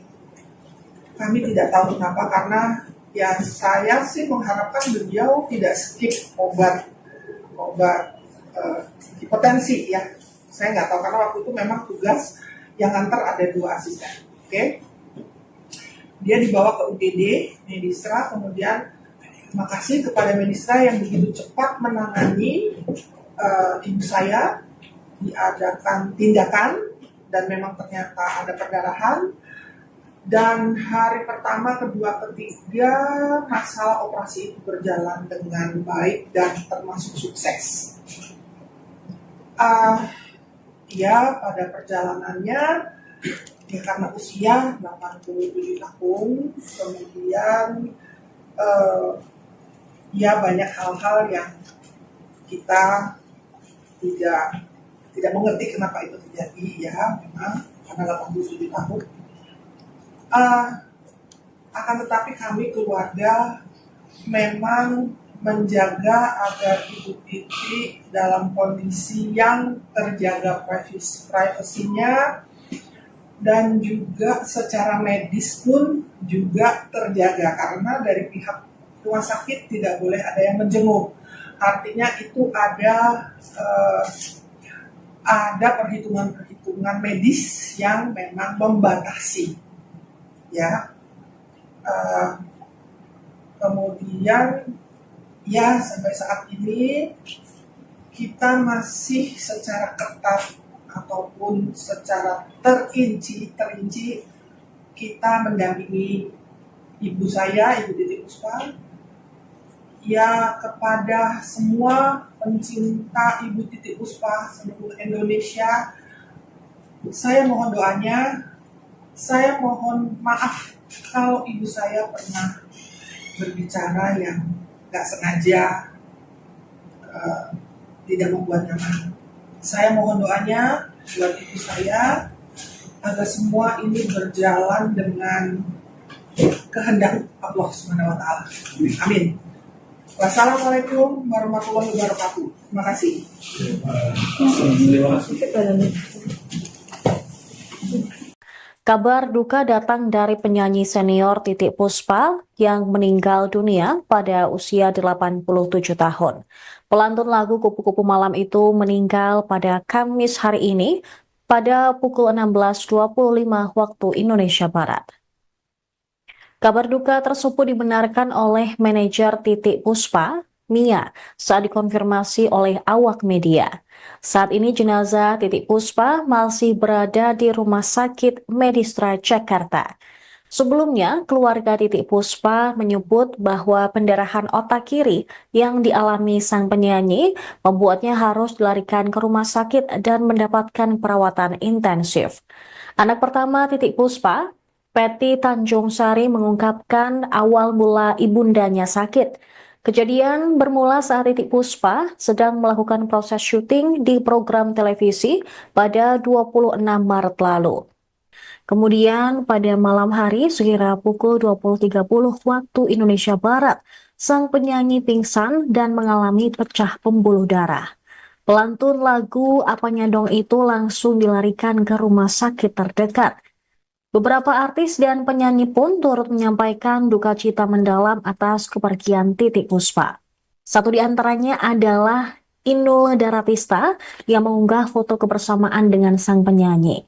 Kami tidak tahu kenapa, karena ya saya sih mengharapkan beliau tidak skip obat hipertensi ya. Saya nggak tahu karena waktu itu memang tugas yang antar ada 2 asisten. Oke. Dia dibawa ke UGD Medistra, kemudian terima kasih kepada Medistra yang begitu cepat menangani ibu saya, diadakan tindakan dan memang ternyata ada perdarahan. Dan hari pertama, kedua, ketiga masalah operasi itu berjalan dengan baik dan termasuk sukses. Ya pada perjalanannya ya karena usia 87 tahun, kemudian ya banyak hal-hal yang kita tidak mengerti kenapa itu terjadi ya, memang karena 87 tahun. Akan tetapi kami keluarga memang menjaga agar Ibu Titiek dalam kondisi yang terjaga privasinya dan juga secara medis pun juga terjaga, karena dari pihak rumah sakit tidak boleh ada yang menjenguk. Artinya itu ada perhitungan medis yang memang membatasi ya. Kemudian ya sampai saat ini kita masih secara ketat ataupun secara terinci kita mendampingi ibu saya, Ibu Titiek Puspa. Ya kepada semua pencinta Ibu Titiek Puspa seluruh Indonesia, saya mohon doanya. Saya mohon maaf kalau ibu saya pernah berbicara yang gak sengaja tidak membuat nyaman. Saya mohon doanya buat ibu saya agar semua ini berjalan dengan kehendak Allah Subhanahu wa taala. Amin. Wassalamualaikum warahmatullahi wabarakatuh. Terima kasih. Terima kasih. Kabar duka datang dari penyanyi senior Titiek Puspa yang meninggal dunia pada usia 87 tahun. Pelantun lagu Kupu-Kupu Malam itu meninggal pada Kamis hari ini pada pukul 16.25 waktu Indonesia Barat. Kabar duka tersebut dibenarkan oleh manajer Titiek Puspa, Mia, saat dikonfirmasi oleh awak media. Saat ini jenazah Titiek Puspa masih berada di Rumah Sakit Medistra Jakarta. Sebelumnya, keluarga Titiek Puspa menyebut bahwa pendarahan otak kiri yang dialami sang penyanyi membuatnya harus dilarikan ke rumah sakit dan mendapatkan perawatan intensif. Anak pertama Titiek Puspa, Peti Tanjung Sari, mengungkapkan awal mula ibundanya sakit. Kejadian bermula saat Titiek Puspa sedang melakukan proses syuting di program televisi pada 26 Maret lalu. Kemudian pada malam hari sekira pukul 20.30 waktu Indonesia Barat, sang penyanyi pingsan dan mengalami pecah pembuluh darah. Pelantun lagu Apanya Dong itu langsung dilarikan ke rumah sakit terdekat. Beberapa artis dan penyanyi pun turut menyampaikan duka cita mendalam atas kepergian Titiek Puspa. Satu di antaranya adalah Inul Daratista yang mengunggah foto kebersamaan dengan sang penyanyi.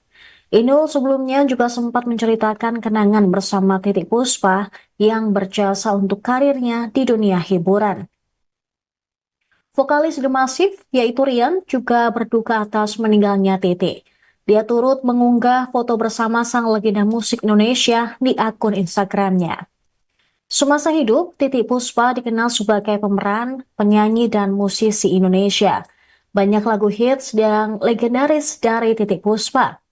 Inul sebelumnya juga sempat menceritakan kenangan bersama Titiek Puspa yang berjasa untuk karirnya di dunia hiburan. Vokalis The Massive, yaitu Rian, juga berduka atas meninggalnya Titiek. Dia turut mengunggah foto bersama sang legenda musik Indonesia di akun Instagramnya. Semasa hidup, Titiek Puspa dikenal sebagai pemeran, penyanyi, dan musisi Indonesia. Banyak lagu hits dan legendaris dari Titiek Puspa.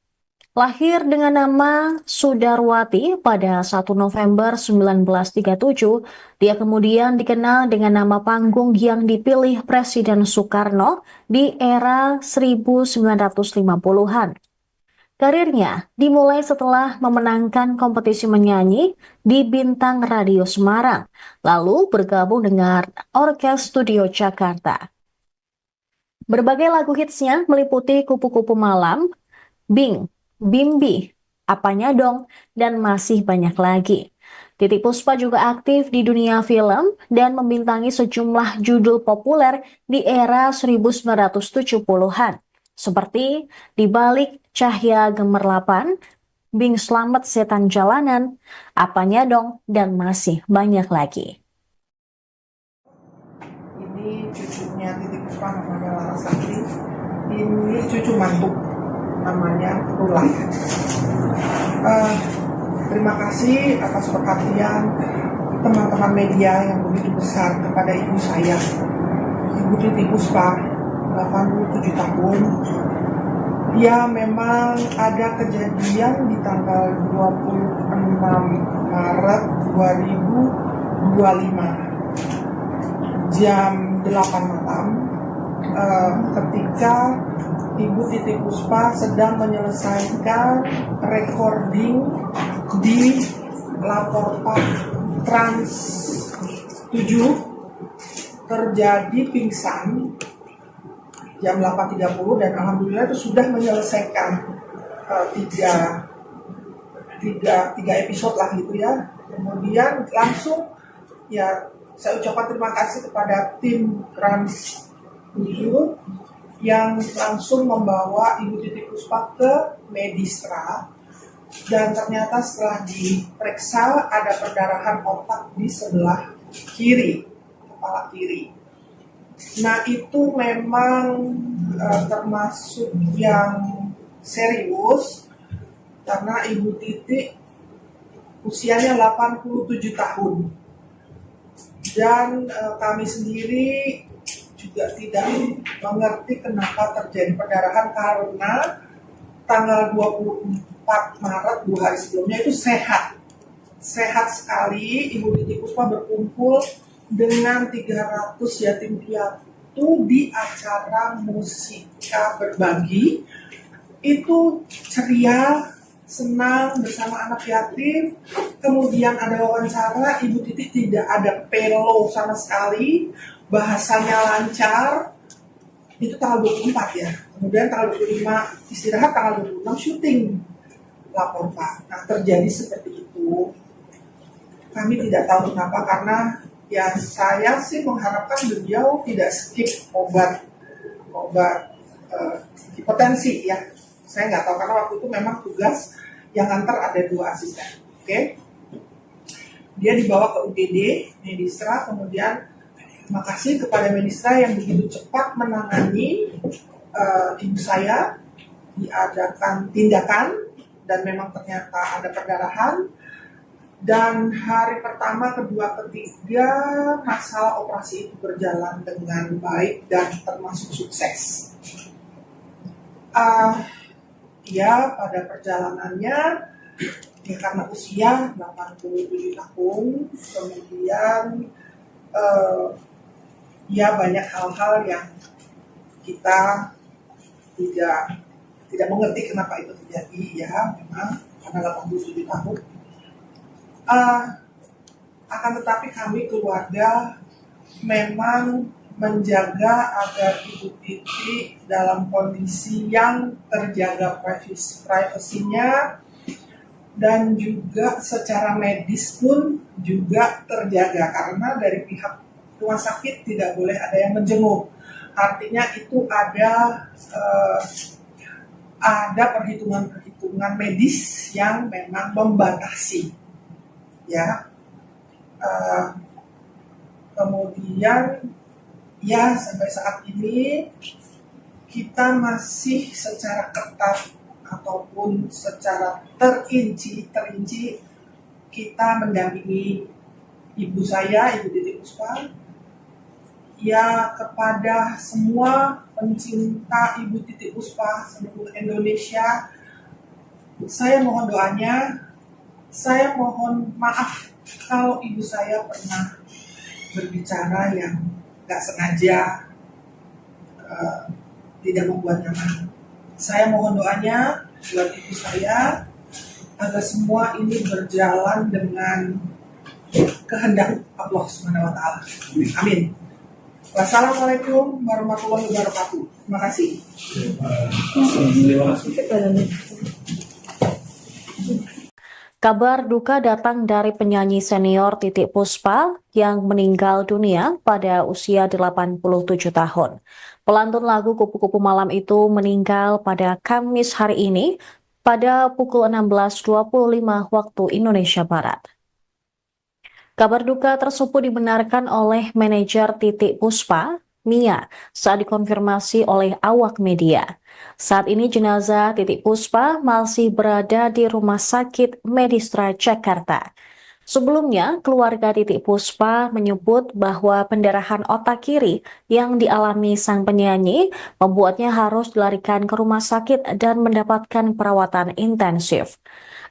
Lahir dengan nama Sudarwati pada 1 November 1937, dia kemudian dikenal dengan nama panggung yang dipilih Presiden Soekarno di era 1950-an. Karirnya dimulai setelah memenangkan kompetisi menyanyi di Bintang Radio Semarang, lalu bergabung dengan Orkes Studio Jakarta. Berbagai lagu hitsnya meliputi Kupu-Kupu Malam, Bing, Bimbi, Apanya Dong, dan masih banyak lagi. Titiek Puspa juga aktif di dunia film dan membintangi sejumlah judul populer di era 1970-an, seperti Di Balik Cahaya Gemerlapan, Bing Slamet Setan Jalanan, Apanya Dong, dan masih banyak lagi. Ini cucunya Titiek Puspa namanya Larasati. Ini cucu mantu namanya Rula. Terima kasih atas perhatian teman-teman media yang begitu besar kepada ibu saya, Ibu Titiek Puspa, 87 tahun. Ya, memang ada kejadian di tanggal 26 Maret 2025 jam 8 malam ketika Ibu Titiek Puspa sedang menyelesaikan recording di Laporpa Trans 7, terjadi pingsan jam 8.30 dan alhamdulillah itu sudah menyelesaikan tiga episode lah gitu ya. Kemudian langsung ya saya ucapkan terima kasih kepada tim Trans 7 yang langsung membawa Ibu Titiek Puspa ke Medistra, dan ternyata setelah diperiksa ada perdarahan otak di sebelah kiri, kepala kiri. Nah itu memang termasuk yang serius karena Ibu Titiek usianya 87 tahun dan kami sendiri juga tidak mengerti kenapa terjadi perdarahan karena tanggal 24 Maret 2 hari sebelumnya itu sehat sekali. Ibu Titiek Puspa berkumpul dengan 300 yatim piatu di acara Musika Berbagi. Itu ceria, senang bersama anak yatim. Kemudian ada wawancara, Ibu Titiek tidak ada pelo sama sekali, bahasanya lancar. Itu tanggal 24 ya. Kemudian tanggal 25 istirahat, tanggal 26 syuting. lapor Pak. Nah terjadi seperti itu, kami tidak tahu kenapa, karena ya saya sih mengharapkan beliau tidak skip obat hipertensi ya. Saya nggak tahu karena waktu itu memang tugas yang antar ada 2 asisten. Oke. Dia dibawa ke UGD, Medistra, kemudian makasih kepada Medistra yang begitu cepat menangani ibu saya, diadakan tindakan dan memang ternyata ada perdarahan. Dan hari pertama, kedua, ketiga masalah operasi itu berjalan dengan baik dan termasuk sukses. Ya pada perjalanannya ya karena usia 87 tahun, kemudian ya banyak hal-hal yang kita tidak mengerti kenapa itu terjadi ya, memang karena 87 tahun. Akan tetapi kami keluarga memang menjaga agar Ibu Titi dalam kondisi yang terjaga privasinya dan juga secara medis pun juga terjaga, karena dari pihak rumah sakit tidak boleh ada yang menjenguk. Artinya itu ada perhitungan medis yang memang membatasi ya. Kemudian ya sampai saat ini kita masih secara ketat ataupun secara terinci kita mendampingi ibu saya, Ibu Titi Puspa. Ya kepada semua pencinta Ibu Titi Puspa seluruh Indonesia, saya mohon doanya. Saya mohon maaf kalau ibu saya pernah berbicara yang gak sengaja tidak membuat nyaman. Saya mohon doanya buat ibu saya agar semua ini berjalan dengan kehendak Allah SWT. Amin. Wassalamualaikum warahmatullahi wabarakatuh. Terima kasih. Kabar duka datang dari penyanyi senior Titiek Puspa yang meninggal dunia pada usia 87 tahun. Pelantun lagu Kupu-Kupu Malam itu meninggal pada Kamis hari ini pada pukul 16.25 waktu Indonesia Barat. Kabar duka tersebut dibenarkan oleh manajer Titiek Puspa, Mia, saat dikonfirmasi oleh awak media. Saat ini jenazah Titiek Puspa masih berada di Rumah Sakit Medistra Jakarta. Sebelumnya, keluarga Titiek Puspa menyebut bahwa pendarahan otak kiri yang dialami sang penyanyi membuatnya harus dilarikan ke rumah sakit dan mendapatkan perawatan intensif.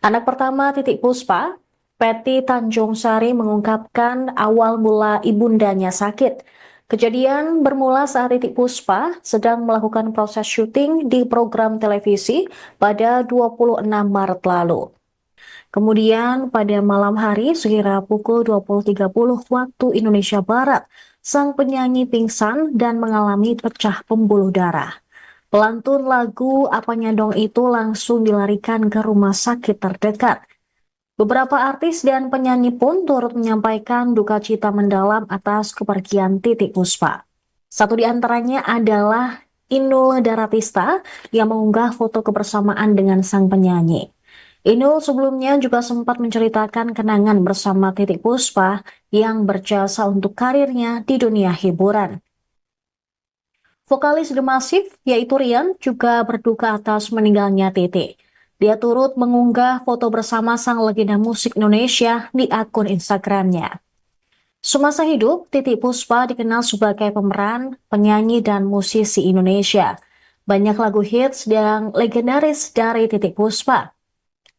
Anak pertama Titiek Puspa, Peti Tanjung Sari, mengungkapkan awal mula ibundanya sakit. Kejadian bermula saat Titiek Puspa sedang melakukan proses syuting di program televisi pada 26 Maret lalu. Kemudian pada malam hari sekira pukul 20.30 waktu Indonesia Barat, sang penyanyi pingsan dan mengalami pecah pembuluh darah. Pelantun lagu Apanya Dong itu langsung dilarikan ke rumah sakit terdekat. Beberapa artis dan penyanyi pun turut menyampaikan duka cita mendalam atas kepergian Titiek Puspa. Satu di antaranya adalah Inul Daratista yang mengunggah foto kebersamaan dengan sang penyanyi. Inul sebelumnya juga sempat menceritakan kenangan bersama Titiek Puspa yang berjasa untuk karirnya di dunia hiburan. Vokalis The Massive, yaitu Rian, juga berduka atas meninggalnya Titiek. Dia turut mengunggah foto bersama sang legenda musik Indonesia di akun Instagramnya. Semasa hidup, Titiek Puspa dikenal sebagai pemeran, penyanyi, dan musisi Indonesia. Banyak lagu hits dan legendaris dari Titiek Puspa.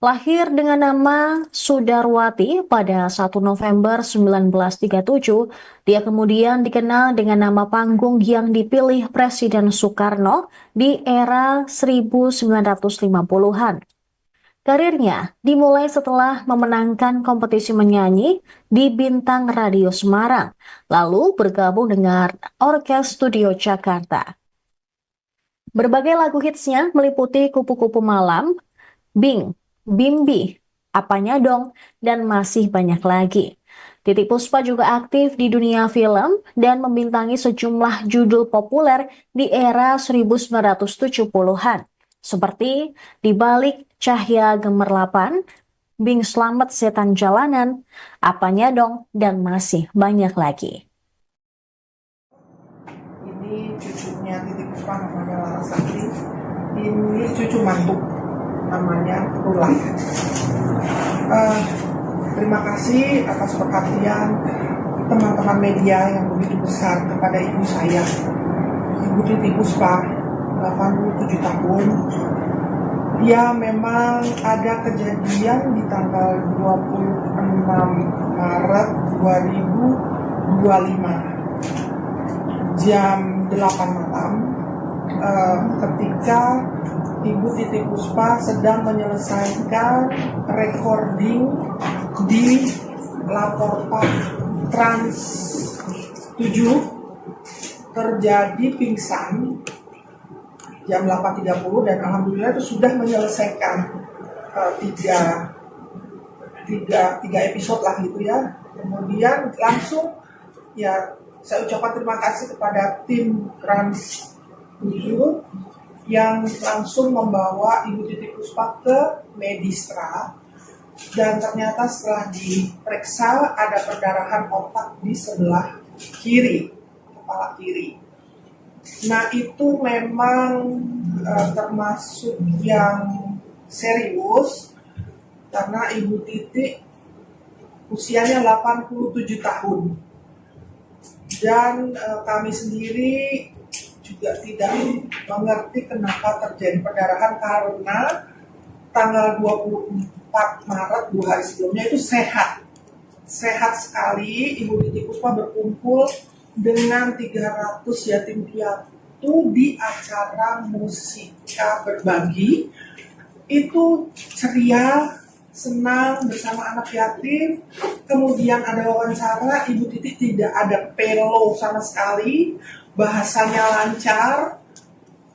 Lahir dengan nama Sudarwati pada 1 November 1937, dia kemudian dikenal dengan nama panggung yang dipilih Presiden Soekarno di era 1950-an. Karirnya dimulai setelah memenangkan kompetisi menyanyi di Bintang Radio Semarang, lalu bergabung dengan Orkes Studio Jakarta. Berbagai lagu hitsnya meliputi Kupu-Kupu Malam, Bing, Bimbi, Apanya Dong, dan masih banyak lagi. Titiek Puspa juga aktif di dunia film dan membintangi sejumlah judul populer di era 1970-an, seperti Di Balik Cahaya Gemerlapan, Bing Slamet Setan Jalanan, Apanya Dong, dan masih banyak lagi. Ini cucunya Titiek Puspa namanya Larasati. Ini cucu mantu namanya Rula. Terima kasih atas perhatian teman-teman media yang begitu besar kepada ibu saya, Ibu Titiek Puspa, 87 tahun. Ya, memang ada kejadian di tanggal 26 Maret 2025 jam 8 malam, ketika Ibu Titiek Puspa sedang menyelesaikan recording di Laporpa Trans 7, terjadi pingsan jam 8.30 dan alhamdulillah itu sudah menyelesaikan tiga episode lah gitu ya. Kemudian langsung ya saya ucapkan terima kasih kepada tim Trans 7 yang langsung membawa Ibu Titiek Puspa ke Medistra, dan ternyata setelah diperiksa ada perdarahan otak di sebelah kiri, kepala kiri. Nah itu memang termasuk yang serius karena Ibu Titiek usianya 87 tahun dan kami sendiri juga tidak mengerti kenapa terjadi perdarahan, karena tanggal 24 Maret 2 hari sebelumnya itu sehat sekali. Ibu Titiek Puspa berkumpul dengan 300 yatim piatu di acara Musika Berbagi. Itu ceria, senang bersama anak yatim. Kemudian ada wawancara, Ibu Titiek tidak ada pelo sama sekali, bahasanya lancar.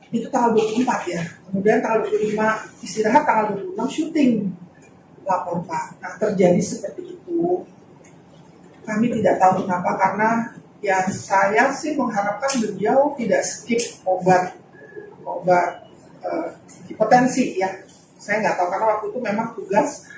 Itu tanggal 24 ya. Kemudian tanggal 25 istirahat, tanggal 26 syuting lapor Pak. Nah terjadi seperti itu. Kami tidak tahu kenapa, karena ya saya sih mengharapkan beliau tidak skip obat hipertensi ya. Saya nggak tahu karena waktu itu memang tugas